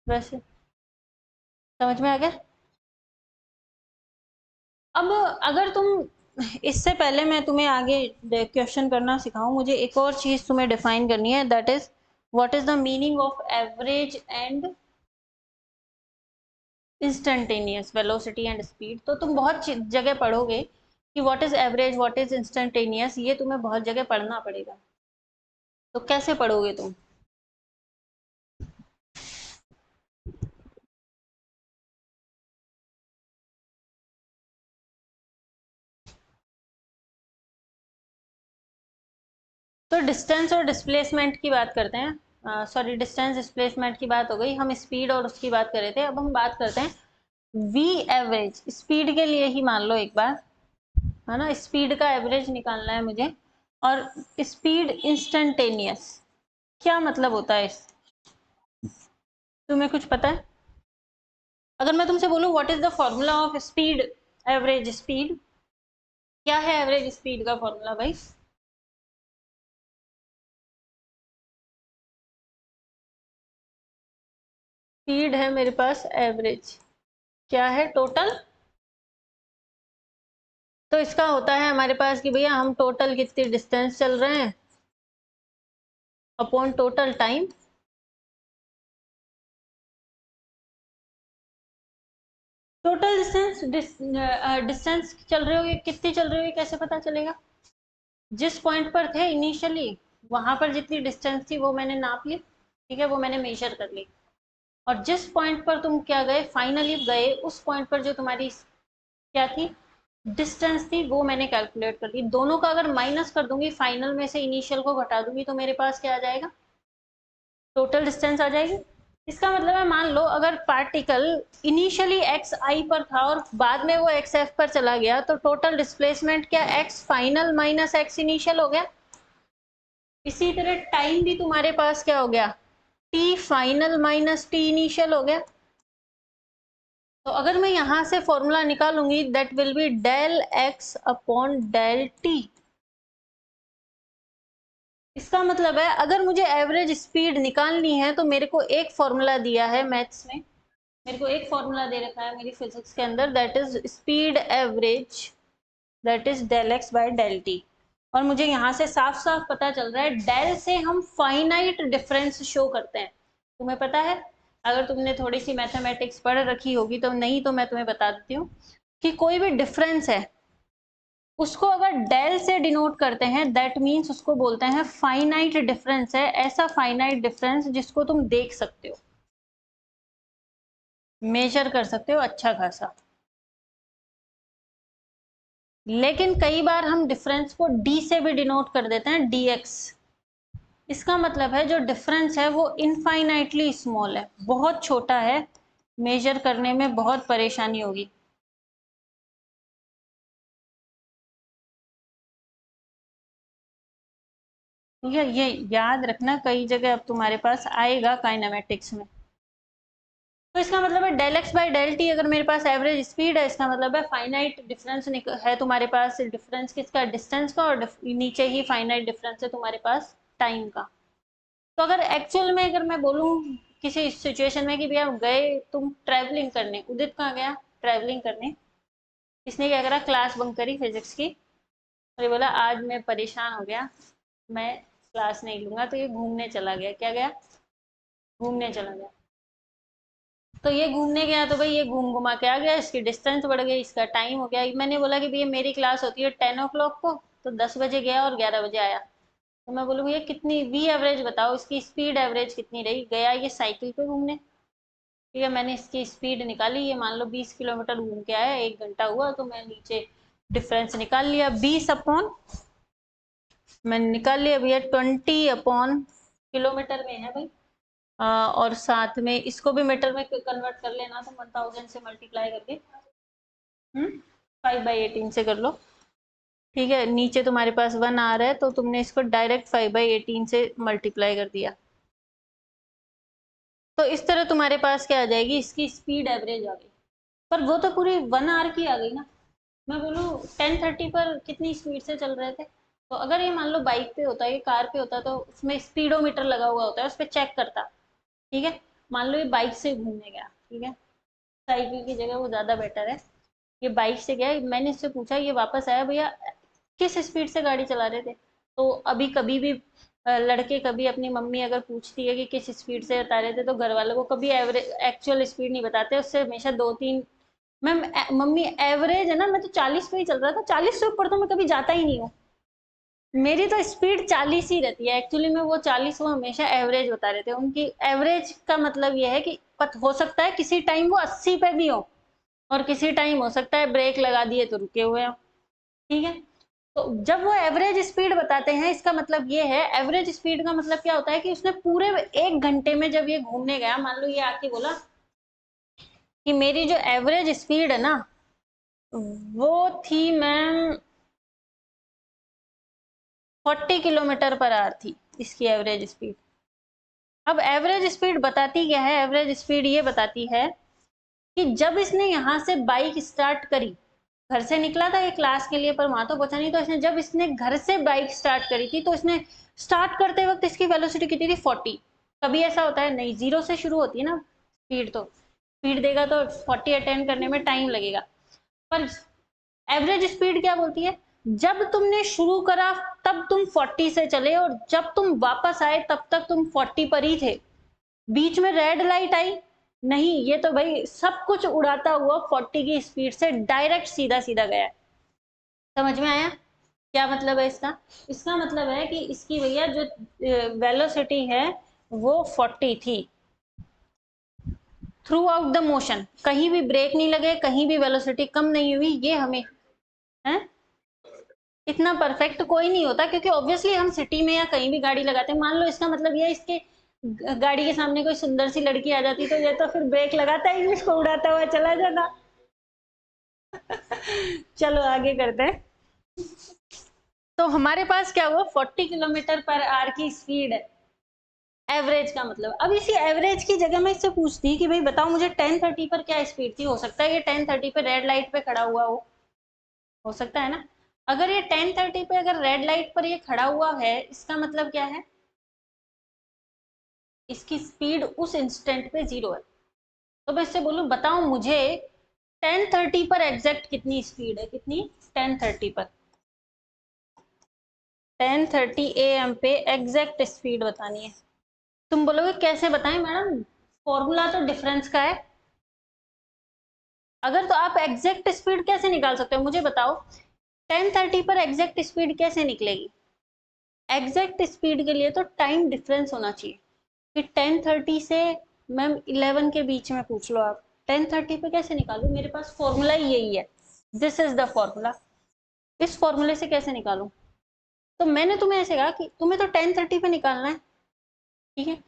वैसे समझ में आ गया? अब अगर तुम, इससे पहले मैं तुम्हें आगे क्वेश्चन करना सिखाऊं, मुझे एक और चीज तुम्हें डिफाइन करनी है, that is what is the meaning of average and instantaneous velocity and speed. तो तुम बहुत जगह पढ़ोगे कि what is average, what is instantaneous, ये तुम्हें बहुत जगह पढ़ना पड़ेगा। तो कैसे पढ़ोगे तुम? तो डिस्टेंस और डिस्प्लेसमेंट की बात करते हैं, सॉरी डिस्टेंस डिस्प्लेसमेंट की बात हो गई, हम स्पीड और उसकी बात कर रहे थे। अब हम बात करते हैं वी एवरेज, स्पीड के लिए ही मान लो एक बार, है ना, स्पीड का एवरेज निकालना है मुझे। और स्पीड इंस्टेंटेनियस क्या मतलब होता है तुम्हें कुछ पता है? अगर मैं तुमसे बोलूं what is the formula of speed, average speed, क्या है एवरेज स्पीड का फॉर्मूला भाई? स्पीड है मेरे पास एवरेज, क्या है टोटल, तो इसका होता है हमारे पास कि भैया हम टोटल कितनी डिस्टेंस चल रहे हैं upon total time. Total distance, distance चल रहे हो कितनी चल रही हो कैसे पता चलेगा? जिस पॉइंट पर थे इनिशियली वहां पर जितनी डिस्टेंस थी वो मैंने नाप ली, ठीक है, वो मैंने मेजर कर ली। और जिस पॉइंट पर तुम क्या गए, फाइनली गए, उस पॉइंट पर जो तुम्हारी क्या थी, डिस्टेंस थी, वो मैंने कैलकुलेट कर दी। दोनों का अगर माइनस कर दूंगी, फाइनल में से इनिशियल को घटा दूंगी, तो मेरे पास क्या आ जाएगा, टोटल डिस्टेंस आ जाएगी। इसका मतलब है मान लो अगर पार्टिकल इनिशियली एक्स आई पर था और बाद में वो एक्स एफ पर चला गया, तो टोटल डिस्प्लेसमेंट क्या x final minus x initial हो गया। इसी तरह टाइम भी तुम्हारे पास क्या हो गया, t final minus t initial हो गया। तो अगर मैं यहां से फॉर्मूला निकालूंगी, that will be del x upon del t. इसका मतलब है अगर मुझे एवरेज स्पीड निकालनी है तो मेरे को एक फॉर्मूला दिया है मैथ्स में, मेरे को एक फॉर्मूला दे रखा है मेरी फिजिक्स के अंदर, that is speed average, that is del X by del T. और मुझे यहाँ से साफ साफ पता चल रहा है डेल से हम फाइनाइट डिफरेंस शो करते हैं। तुम्हें पता है, अगर तुमने थोड़ी सी मैथमेटिक्स पढ़ रखी होगी तो, नहीं तो मैं तुम्हें बता देती हूँ कि कोई भी डिफरेंस है उसको अगर डेल से डिनोट करते हैं दैट मीन्स उसको बोलते हैं फाइनाइट डिफरेंस है, ऐसा फाइनाइट डिफरेंस जिसको तुम देख सकते हो, मेजर कर सकते हो अच्छा खासा। लेकिन कई बार हम डिफरेंस को डी से भी डिनोट कर देते हैं, dx। इसका मतलब है जो डिफरेंस है वो इनफाइनाइटली स्मॉल है, बहुत छोटा है, मेजर करने में बहुत परेशानी होगी। ये याद रखना, कई जगह अब तुम्हारे पास आएगा काइनेमेटिक्स में। तो इसका मतलब है del X by del T, अगर मेरे पास एवरेज स्पीड है इसका मतलब है फाइनाइट डिफरेंस है तुम्हारे पास, डिफरेंस किसका, डिस्टेंस का, और नीचे ही फाइनाइट डिफरेंस है तुम्हारे पास टाइम का। तो अगर एक्चुअल में अगर मैं बोलूँ किसी सिचुएशन में कि भैया गए तुम ट्रैवलिंग करने, उदित कहाँ गया ट्रैवलिंग करने, इसने क्या करा, क्लास बंक करी फिजिक्स की, और ये बोला आज मैं परेशान हो गया, मैं क्लास नहीं लूंगा, तो ये घूमने चला गया, क्या गया, घूमने चला गया। तो ये घूमने गया तो भाई ये घूम घुमा के आ गया, इसकी डिस्टेंस बढ़ गई, इसका टाइम हो गया। मैंने बोला कि भैया मेरी क्लास होती है 10 o'clock को, तो 10 बजे गया और 11 बजे आया। तो मैं बोलूँ भैया कितनी वी एवरेज बताओ, इसकी स्पीड एवरेज कितनी रही, गया ये साइकिल पे घूमने, ठीक है, मैंने इसकी स्पीड निकाली, ये मान लो 20 किलोमीटर घूम के आया, 1 घंटा हुआ, तो मैं नीचे डिफरेंस निकाल लिया, 20 अपॉन, मैंने निकाल लिया भैया 20 अपॉन किलोमीटर में है भाई। और साथ में इसको भी मीटर में कन्वर्ट कर लेना, तो 1000 से मल्टीप्लाई करके 5/18 से कर लो, ठीक है, नीचे तुम्हारे पास 1 आ रहा है तो तुमने इसको डायरेक्ट 5/18 से मल्टीप्लाई कर दिया। तो इस तरह तुम्हारे पास क्या आ जाएगी, इसकी स्पीड एवरेज आ गई। पर वो तो पूरी 1 आवर की आ गई ना। मैं बोलूँ 10:30 पर कितनी स्पीड से चल रहे थे, तो अगर ये मान लो बाइक पे होता है, ये कार पे होता, तो उसमें स्पीडोमीटर लगा हुआ होता है, उस पर चेक करता, ठीक है। मान लो ये बाइक से घूमने गया, ठीक है, साइकिल की जगह वो ज़्यादा बेटर है, ये बाइक से गया, मैंने इससे पूछा, ये वापस आया, भैया किस स्पीड से गाड़ी चला रहे थे। तो अभी कभी भी लड़के कभी अपनी मम्मी अगर पूछती है कि किस स्पीड से बता रहे थे, तो घर वालों को कभी एवरेज एक्चुअल स्पीड नहीं बताते, उससे हमेशा 2-3, मैम मम्मी एवरेज है ना, मैं तो 40 पे ही चल रहा था, 40 से ऊपर तो मैं कभी जाता ही नहीं हूँ, मेरी तो स्पीड 40 ही रहती है। एक्चुअली में वो 40 वो हमेशा एवरेज बता रहे थे, उनकी एवरेज का मतलब ये है कि हो सकता है किसी टाइम वो 80 पे भी हो, और किसी टाइम हो सकता है ब्रेक लगा दिए तो रुके हुए हो, ठीक है। तो जब वो एवरेज स्पीड बताते हैं, इसका मतलब ये है, एवरेज स्पीड का मतलब क्या होता है कि उसने पूरे 1 घंटे में जब ये घूमने गया, मान लो ये आके बोला कि मेरी जो एवरेज स्पीड है ना वो थी मैम 40 किलोमीटर पर आवर थी इसकी एवरेज स्पीड। अब एवरेज स्पीड बताती क्या है, एवरेज स्पीड ये बताती है कि जब इसने यहाँ से बाइक स्टार्ट करी, घर से निकला था ये क्लास के लिए पर वहां तो पहुंचा नहीं, तो इसने जब इसने घर से बाइक स्टार्ट करी थी, तो इसने स्टार्ट करते वक्त इसकी वेलोसिटी कितनी थी, 40। कभी ऐसा होता है नहीं, 0 से शुरू होती है ना स्पीड, तो स्पीड देगा तो 40 अटेंड करने में टाइम लगेगा। पर एवरेज स्पीड क्या बोलती है, जब तुमने शुरू करा तब तुम 40 से चले, और जब तुम वापस आए तब तक तुम 40 पर ही थे, बीच में रेड लाइट आई नहीं, ये तो भाई सब कुछ उड़ाता हुआ 40 की स्पीड से डायरेक्ट सीधा सीधा गया है। समझ में आया क्या मतलब है इसका, इसका मतलब है कि इसकी भैया जो वेलोसिटी है वो 40 थी थ्रू आउट द मोशन, कहीं भी ब्रेक नहीं लगे, कहीं भी वेलोसिटी कम नहीं हुई, ये हमें है। इतना परफेक्ट कोई नहीं होता, क्योंकि ऑब्वियसली हम सिटी में या कहीं भी गाड़ी लगाते हैं, मान लो इसका मतलब ये इसके गाड़ी के सामने कोई सुंदर सी लड़की आ जाती, तो ये तो फिर ब्रेक लगाता ही नहीं, इसको उड़ाता हुआ चला जाता। चलो आगे करते हैं। तो हमारे पास क्या हुआ, 40 किलोमीटर पर आवर की स्पीड है, एवरेज का मतलब। अब इसी एवरेज की जगह मैं इससे पूछती कि भाई बताओ मुझे 10:30 पर क्या स्पीड थी, हो सकता है ये 10:30 पे रेड लाइट पे खड़ा हुआ हो सकता है ना। अगर ये 10:30 पे अगर रेड लाइट पर ये खड़ा हुआ है, इसका मतलब क्या है, इसकी स्पीड उस इंस्टेंट पे 0 है। तो मैं इससे बोलूं बताओ मुझे 10:30 पर एग्जैक्ट कितनी स्पीड है, कितनी, 10:30 पर, 10:30 AM पे एग्जैक्ट स्पीड बतानी है। तुम बोलोगे कैसे बताएं मैडम, फॉर्मूला तो डिफरेंस का है। अगर तो आप एग्जैक्ट स्पीड कैसे निकाल सकते हो मुझे बताओ, 10:30 पर एग्जैक्ट स्पीड कैसे निकलेगी? एग्जैक्ट स्पीड के लिए तो टाइम डिफरेंस होना चाहिए कि 10:30 से मैम 11 के बीच में पूछ लो आप, 10:30 पे कैसे निकालू? मेरे पास फॉर्मूला ही यही है, दिस इज द फॉर्मूला। इस फॉर्मूले से कैसे निकालूं? तो मैंने तुम्हें ऐसे कहा कि तुम्हें तो 10:30 पे निकालना है, ठीक है।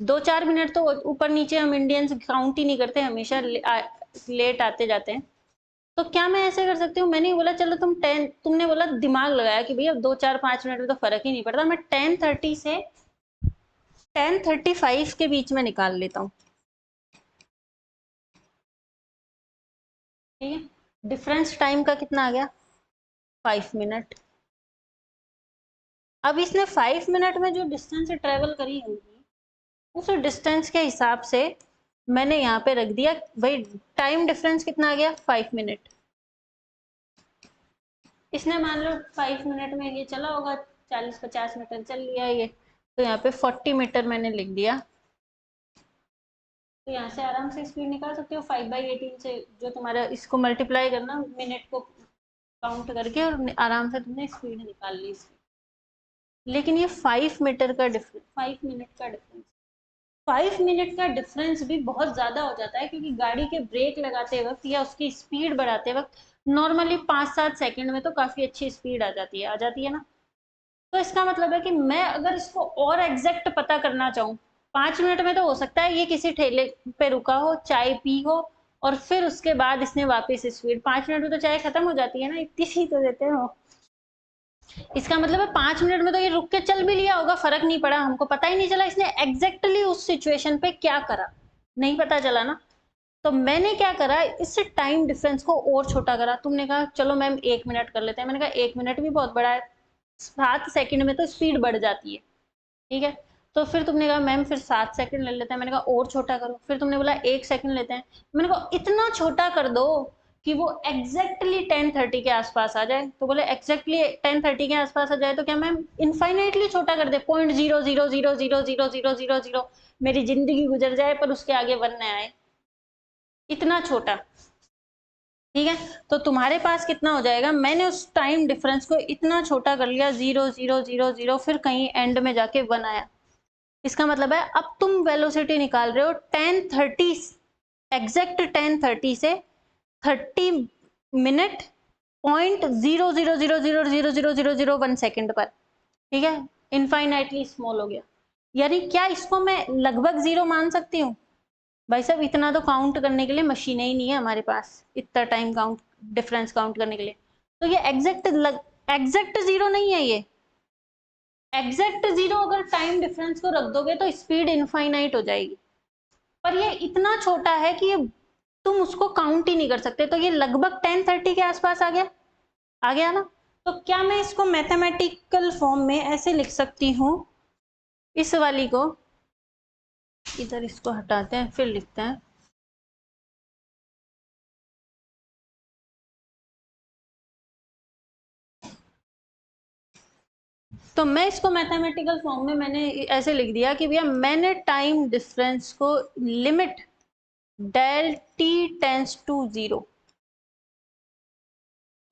2-4 मिनट तो ऊपर नीचे हम इंडियंस काउंट ही नहीं करते, हमेशा लेट आते जाते हैं। तो क्या मैं ऐसे कर सकती हूँ? मैंने बोला चलो तुमने बोला दिमाग लगाया कि भैया 2-4-5 मिनट में तो फर्क ही नहीं पड़ता, मैं 10:30 से 10:35 के बीच में निकाल लेता हूँ, ठीक है। डिफरेंस टाइम का कितना आ गया? 5 मिनट। अब इसने 5 मिनट में जो डिस्टेंस ट्रेवल करी होगी, उस डिस्टेंस के हिसाब से मैंने यहाँ पे रख दिया भाई टाइम डिफरेंस कितना आ गया? 5 मिनट। इसने मान लो 5 मिनट में ये चला होगा 40-50 मीटर चल लिया ये, तो यहाँ पे 40 मीटर मैंने लिख दिया। तो यहाँ से आराम से स्पीड निकाल सकते हो 5/18 से, जो तुम्हारा इसको मल्टीप्लाई करना मिनट को काउंट करके, और आराम से तुमने स्पीड निकाल ली इसकी। लेकिन ये 5 मीटर का डिफरेंस, 5 मिनट का डिफरेंस, 5 मिनट का डिफरेंस भी बहुत ज्यादा हो जाता है, क्योंकि गाड़ी के ब्रेक लगाते वक्त या उसकी स्पीड बढ़ाते वक्त नॉर्मली 5-7 सेकंड में तो काफी अच्छी स्पीड आ जाती है ना। तो इसका मतलब है कि मैं अगर इसको और एग्जैक्ट पता करना चाहूँ, 5 मिनट में तो हो सकता है ये किसी ठेले पे रुका हो, चाय पी हो, और फिर उसके बाद इसने वापस स्पीड, 5 मिनट में तो चाय खत्म हो जाती है ना, इतनी सी तो देते हो। इसका मतलब है 5 मिनट में तो ये रुक के चल भी लिया होगा, फर्क नहीं पड़ा, हमको पता ही नहीं चला इसने एग्जैक्टली उस सिचुएशन पे क्या करा, नहीं पता चला ना। तो मैंने क्या करा, इस टाइम डिफरेंस को और छोटा करा। तुमने कहा चलो मैम 1 मिनट कर लेते हैं, मैंने कहा 1 मिनट भी बहुत बड़ा है, 7 सेकंड में तो स्पीड बढ़ जाती है, ठीक है। तो फिर तुमने कहा मैम फिर 7 सेकंड ले लेते हैं, मैंने कहा और छोटा करो। फिर तुमने बोला 1 सेकंड लेते हैं, मैंने कहा इतना छोटा कर दो कि वो एग्जैक्टली 10:30 के आसपास आ जाए। तो बोले एग्जैक्टली 10:30 के आसपास आ जाए तो क्या मैम इनफाइनाइटली छोटा कर दे, 0.0000000 मेरी जिंदगी गुजर जाए पर उसके आगे 1 न आए, इतना छोटा, ठीक है। तो तुम्हारे पास कितना हो जाएगा? मैंने उस टाइम डिफरेंस को इतना छोटा कर लिया, 0.000, फिर कहीं एंड में जाके 1 आया। इसका मतलब है अब तुम वेलोसिटी निकाल रहे हो 10:30, एग्जैक्ट 10:30 से 30 मिनट .000000001 सेकेंड पर, ठीक है। इनफाइनाइटली स्मॉल हो गया, यानी क्या इसको मैं लगभग 0 मान सकती हूँ? भाई साहब इतना तो काउंट करने के लिए मशीनें ही नहीं है हमारे पास, इतना टाइम काउंट डिफरेंस काउंट करने के लिए। तो ये एग्जैक्ट 0 नहीं है, ये एग्जैक्ट 0 अगर टाइम डिफरेंस को रख दोगे तो स्पीड इनफाइनाइट हो जाएगी, पर ये इतना छोटा है कि ये तुम उसको काउंट ही नहीं कर सकते। तो ये लगभग 10:30 के आसपास आ गया ना। तो क्या मैं इसको मैथमेटिकल फॉर्म में ऐसे लिख सकती हूँ, इस वाली को इधर इसको हटाते हैं फिर लिखते हैं, तो मैं इसको मैथमेटिकल फॉर्म में मैंने ऐसे लिख दिया कि भैया मैंने टाइम डिफरेंस को limit del T tends to 0,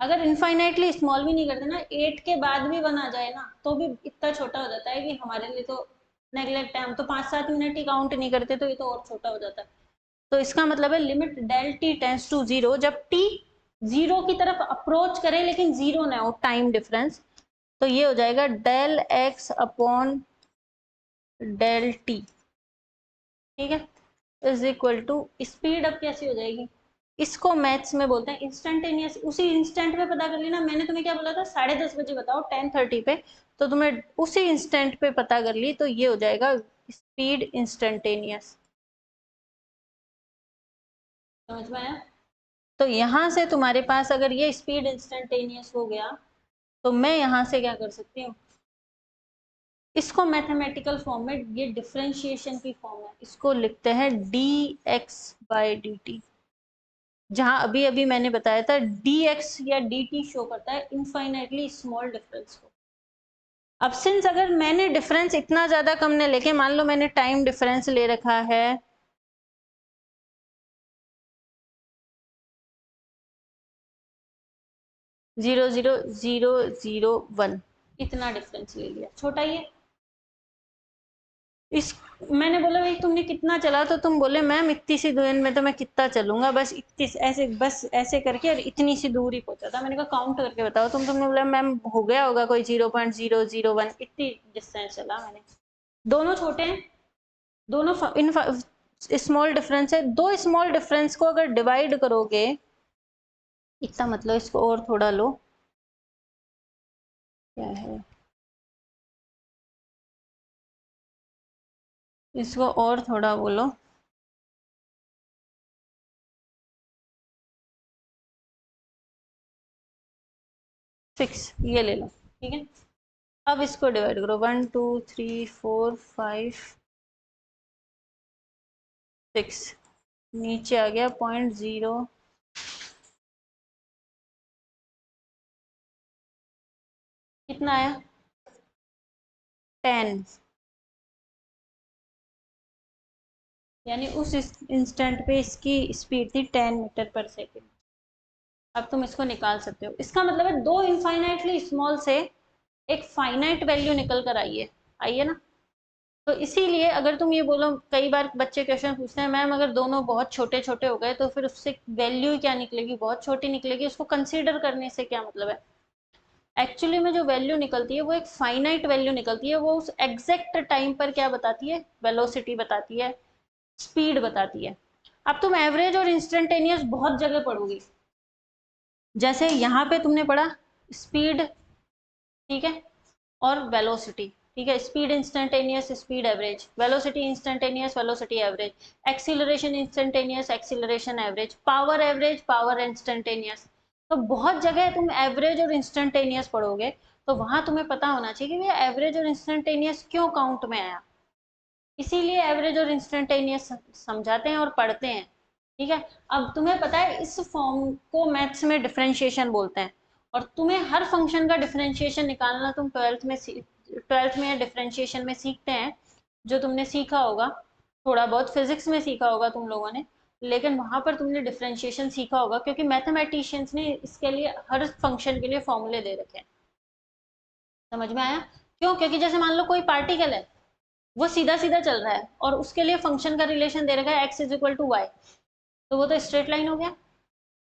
अगर इनफाइनाइटली स्मॉल भी नहीं करते ना, 8 के बाद भी 1 आ जाए ना तो भी इतना छोटा हो जाता है कि हमारे लिए तो नेग्लेक्ट है, हम तो 5-7 मिनट ही काउंट नहीं करते, तो ये तो और छोटा हो जाता है। तो इसका मतलब है limit del T tends to 0, जब टी 0 की तरफ अप्रोच करे लेकिन 0 ना हो टाइम डिफरेंस, तो ये हो जाएगा del x upon del T, ठीक है, इज इक्वल टू स्पीड। अब कैसी हो जाएगी? इसको मैथ्स में बोलते हैं इंस्टेंटेनियस, उसी इंस्टेंट पे पता कर लेना। मैंने तुम्हें क्या बोला था 10:30 बताओ 10:30 पे, तो तुम्हें उसी इंस्टेंट पे पता कर ली, तो ये हो जाएगा स्पीड इंस्टेंटेनियस। समझ में आया? तो यहां से तुम्हारे पास अगर ये स्पीड इंस्टेंटेनियस हो गया, तो मैं यहां से क्या कर सकती हूँ, इसको मैथमेटिकल फॉर्म में, ये डिफरेंशिएशन की फॉर्म है, इसको लिखते हैं dx/dt, जहां अभी अभी मैंने बताया था dx या dt शो करता है इनफाइनाइटली स्मॉल डिफरेंस को। अब सिंस अगर मैंने डिफरेंस इतना ज्यादा कम ने लेके, मान लो मैंने टाइम डिफरेंस ले रखा है 0.00001 इतना डिफरेंस ले लिया, छोटा ही है। इस मैंने बोला भाई तुमने कितना चला, तो तुम बोले मैम इतनी सी दूरी में तो मैं कितना चलूंगा, बस इतनी ऐसे, बस ऐसे करके और इतनी सी दूरी पहुंचा था। मैंने कहा काउंट करके बताओ तुमने बोला मैम हो गया होगा कोई 0.001 इतनी डिस्टेंस चला मैंने। दोनों छोटे हैं, दोनों स्मॉल डिफरेंस है। दो स्मॉल डिफरेंस को अगर डिवाइड करोगे इतना, मतलब इसको और थोड़ा लो, क्या है इसको और थोड़ा बोलो, फिक्स ये ले लो, ठीक है। अब इसको डिवाइड करो, 1 2 3 4 5 6, नीचे आ गया 0.0, कितना आया 10, यानी उस इंस्टेंट पे इसकी स्पीड थी 10 मीटर पर सेकेंड। अब तुम इसको निकाल सकते हो, इसका मतलब है दो इनफाइनाइटली स्मॉल से एक फाइनाइट वैल्यू निकल कर आई है, आई है ना। तो इसीलिए अगर तुम ये बोलो, कई बार बच्चे क्वेश्चन पूछते हैं मैम अगर दोनों बहुत छोटे छोटे हो गए तो फिर उससे वैल्यू क्या निकलेगी, बहुत छोटी निकलेगी, उसको कंसीडर करने से क्या मतलब है। एक्चुअली में जो वैल्यू निकलती है वो एक फाइनाइट वैल्यू निकलती है, वो उस एग्जैक्ट टाइम पर क्या बताती है, वेलोसिटी बताती है, स्पीड बताती है। अब तुम एवरेज और इंस्टेंटेनियस बहुत जगह पढ़ोगी, जैसे यहाँ पे तुमने पढ़ा स्पीड, ठीक है, और वेलोसिटी, ठीक है। Speed instantaneous, speed average, velocity instantaneous, velocity average, acceleration instantaneous, acceleration average, power average, power instantaneous. तो बहुत जगह तुम एवरेज और इंस्टेंटेनियस पढ़ोगे, तो वहां तुम्हें पता होना चाहिए कि भैया एवरेज और इंस्टेंटेनियस क्यों काउंट में आया। इसीलिए एवरेज और इंस्टेंटेनियस समझाते हैं और पढ़ते हैं, ठीक है। अब तुम्हें पता है इस फॉर्म को मैथ्स में डिफरेंशिएशन बोलते हैं, और तुम्हें हर फंक्शन का डिफरेंशिएशन निकालना तुम ट्वेल्थ में डिफरेंशिएशन में सीखते हैं, जो तुमने सीखा होगा, थोड़ा बहुत फिजिक्स में सीखा होगा तुम लोगों ने, लेकिन वहां पर तुमने डिफरेंशिएशन सीखा होगा, क्योंकि मैथमेटिशियंस ने इसके लिए हर फंक्शन के लिए फॉर्मूले दे रखे हैं। समझ में आया क्यों? क्योंकि जैसे मान लो कोई पार्टिकल है, वो सीधा सीधा चल रहा है और उसके लिए फंक्शन का रिलेशन दे रखा है x is equal to Y, तो वो तो स्ट्रेट लाइन हो गया।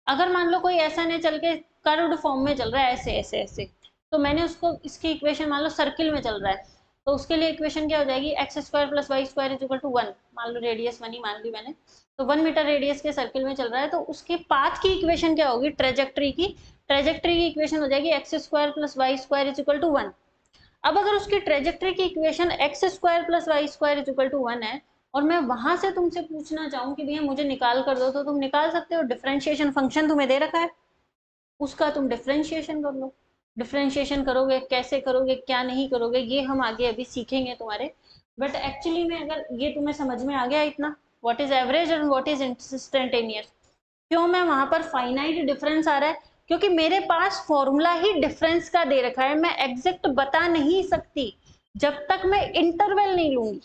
अगर मान लो कोई ऐसा नहीं चल के कर्व्ड फॉर्म में चल रहा है, ऐसे ऐसे ऐसे, तो मैंने उसको इसकी इक्वेशन मान लो सर्किल में चल रहा है, तो उसके लिए इक्वेशन क्या हो जाएगी, X square plus Y square is equal to 1। मान लो रेडियस 1 ही मान ली मैंने, तो 1 मीटर रेडियस के सर्किल में चल रहा है, तो उसके पाथ की इक्वेशन क्या होगी, ट्रेजेक्ट्री की इक्वेशन हो जाएगी X square plus Y square is equal to 1। अब अगर उसकी ट्रेजेक्ट्री की equation X square plus Y square is equal to 1 है, और मैं वहां से तुमसे पूछना चाहूँ कि भैया मुझे निकाल कर दो, तो तुम निकाल सकते हो। डिफरेंशिएशन फंक्शन तुम्हें दे रखा है, उसका तुम डिफरेंशिएशन कर लो। डिफरेंशिएशन करोगे, कैसे करोगे, क्या नहीं करोगे, ये हम आगे अभी सीखेंगे तुम्हारे। बट एक्चुअली में अगर ये तुम्हें समझ में आ गया इतना, व्हाट इज एवरेज और व्हाट इज इंस्टेंटेनियस, क्यों मैं वहां पर फाइनाइट डिफरेंस आ रहा है, क्योंकि मेरे पास फॉर्मूला ही डिफरेंस का दे रखा है, मैं एग्जैक्ट बता नहीं सकती जब तक मैं इंटरवल नहीं लूंगी।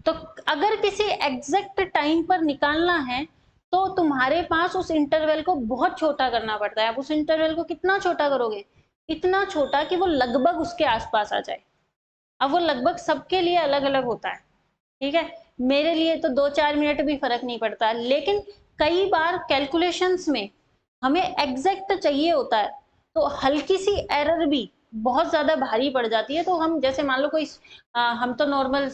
तो अगर किसी एग्जैक्ट टाइम पर निकालना है तो तुम्हारे पास उस इंटरवल को बहुत छोटा करना पड़ता है। आप उस इंटरवल को कितना छोटा करोगे, इतना छोटा कि वो लगभग उसके आसपास आ जाए। अब वो लगभग सबके लिए अलग अलग होता है, ठीक है। मेरे लिए तो 2-4 मिनट भी फर्क नहीं पड़ता, लेकिन कई बार कैलकुलेशंस में हमें एग्जैक्ट चाहिए होता है, तो हल्की सी एरर भी बहुत ज्यादा भारी पड़ जाती है। तो हम जैसे मान लो कोई हम तो नॉर्मल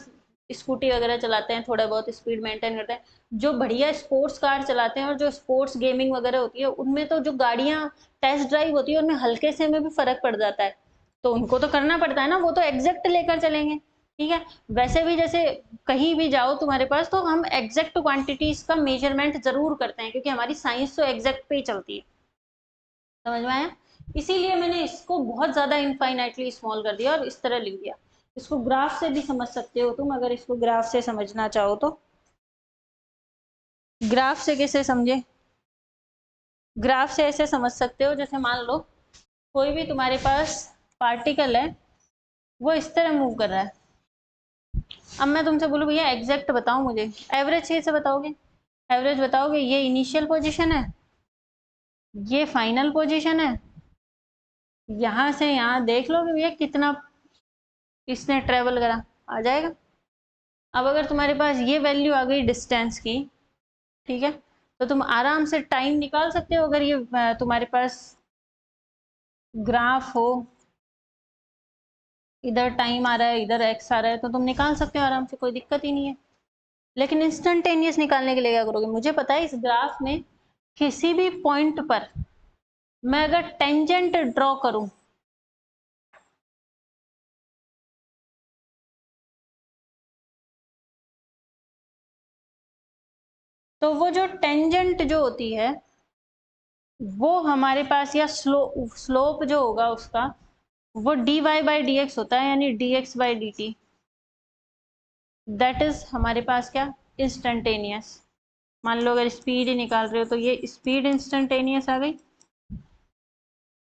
स्कूटी वगैरह चलाते हैं, थोड़ा बहुत स्पीड मेंटेन करते हैं। जो बढ़िया स्पोर्ट्स कार चलाते हैं और जो स्पोर्ट्स गेमिंग वगैरह होती है, उनमें तो जो गाड़ियां टेस्ट ड्राइव होती है उनमें हल्के से में भी फर्क पड़ जाता है, तो उनको तो करना पड़ता है ना, वो तो एग्जैक्ट लेकर चलेंगे, ठीक है। वैसे भी जैसे कहीं भी जाओ तुम्हारे पास, तो हम एग्जैक्ट क्वांटिटीज का मेजरमेंट जरूर करते हैं, क्योंकि हमारी साइंस तो एग्जैक्ट पे ही चलती है। समझ में आया? इसीलिए मैंने इसको बहुत ज्यादा इनफाइनाइटली स्मॉल कर दिया और इस तरह लिख दिया। इसको ग्राफ से भी समझ सकते हो तुम, अगर इसको ग्राफ से समझना चाहो तो। ग्राफ से कैसे समझे? ग्राफ से ऐसे समझ सकते हो, जैसे मान लो कोई भी तुम्हारे पास पार्टिकल है, वो इस तरह मूव कर रहा है। अब मैं तुमसे बोलूं भैया एग्जैक्ट बताओ मुझे, एवरेज कैसे बताओगे? एवरेज बताओगे ये इनिशियल पोजीशन है, ये फाइनल पोजीशन है, यहाँ से यहाँ देख लो कि भैया कितना इसने ट्रेवल करा, आ जाएगा। अब अगर तुम्हारे पास ये वैल्यू आ गई डिस्टेंस की, ठीक है, तो तुम आराम से टाइम निकाल सकते हो। अगर ये तुम्हारे पास ग्राफ हो, इधर टाइम आ रहा है, इधर एक्स आ रहा है, तो तुम निकाल सकते हो आराम से, कोई दिक्कत ही नहीं है। लेकिन इंस्टेंटेनियस निकालने के लिए क्या करोगे? मुझे पता है इस ग्राफ में किसी भी पॉइंट पर मैं अगर टेंजेंट ड्रॉ करूं, तो वो जो टेंजेंट जो होती है वो हमारे पास, या स्लोप जो होगा उसका, वो dy बाई डी एक्स होता है, यानी dx by D T. That is हमारे पास क्या? इंस्टेंटेनियस। मान लो अगर स्पीड ही निकाल रहे हो तो ये स्पीड इंस्टेंटेनियस आ गई,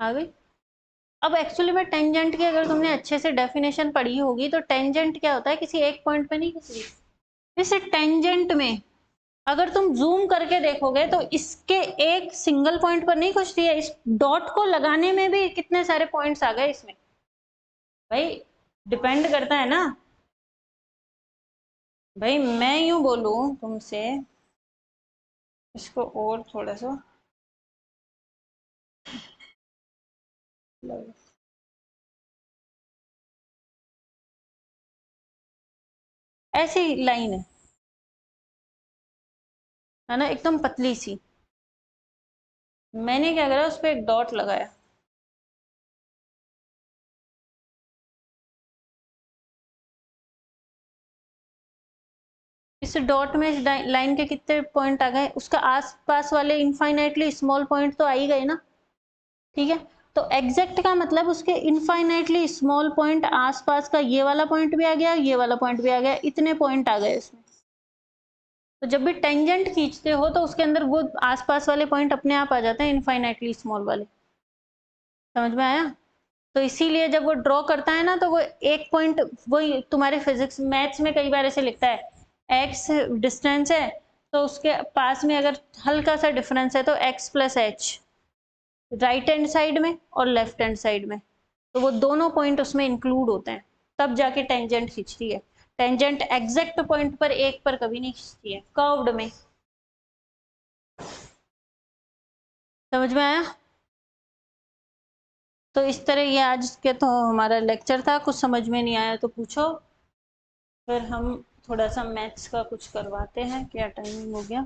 आ गई। अब एक्चुअली में टेंजेंट की अगर तुमने अच्छे से डेफिनेशन पढ़ी होगी तो टेंजेंट क्या होता है? किसी एक पॉइंट पे नहीं खींचती। इस टेंजेंट में अगर तुम जूम करके देखोगे तो इसके एक सिंगल पॉइंट पर नहीं खींचती है, इस डॉट को लगाने में भी कितने सारे पॉइंट्स आ गए इसमें। भाई डिपेंड करता है ना। भाई मैं यूं बोलूं तुमसे, इसको और थोड़ा सा ऐसी लाइन है ना, एकदम पतली सी। मैंने क्या करा, उस पर एक डॉट लगाया। इस डॉट में इस लाइन के कितने पॉइंट आ गए? उसका आसपास वाले इनफाइनाइटली स्मॉल पॉइंट तो आ ही गए ना, ठीक है। तो एग्जैक्ट का मतलब उसके इनफाइनाइटली स्मॉल पॉइंट आसपास का, ये वाला पॉइंट भी आ गया, ये वाला पॉइंट भी आ गया, इतने पॉइंट आ गए इसमें। तो जब भी टेंजेंट खींचते हो तो उसके अंदर वो आसपास वाले पॉइंट अपने आप आ जाते हैं, इनफाइनाइटली स्मॉल वाले। समझ में आया? तो इसीलिए जब वो ड्रॉ करता है ना, तो वो एक पॉइंट, वो तुम्हारे फिजिक्स मैथ्स में कई बार ऐसे लिखता है, एक्स डिस्टेंस है तो उसके पास में अगर हल्का सा डिफरेंस है तो x plus H, right hand side में और लेफ्ट हैंड साइड में, तो वो दोनों पॉइंट उसमें इंक्लूड होते हैं, तब जाके टेंजेंट खींचती है। टेंजेंट एग्जैक्ट पॉइंट पर एक पर कभी नहीं खींचती है, कर्व्ड में। समझ में आया? तो इस तरह ये आज के तो हमारा लेक्चर था। कुछ समझ में नहीं आया तो पूछो, फिर हम थोड़ा सा मैथ्स का कुछ करवाते हैं। क्या टाइमिंग हो गया?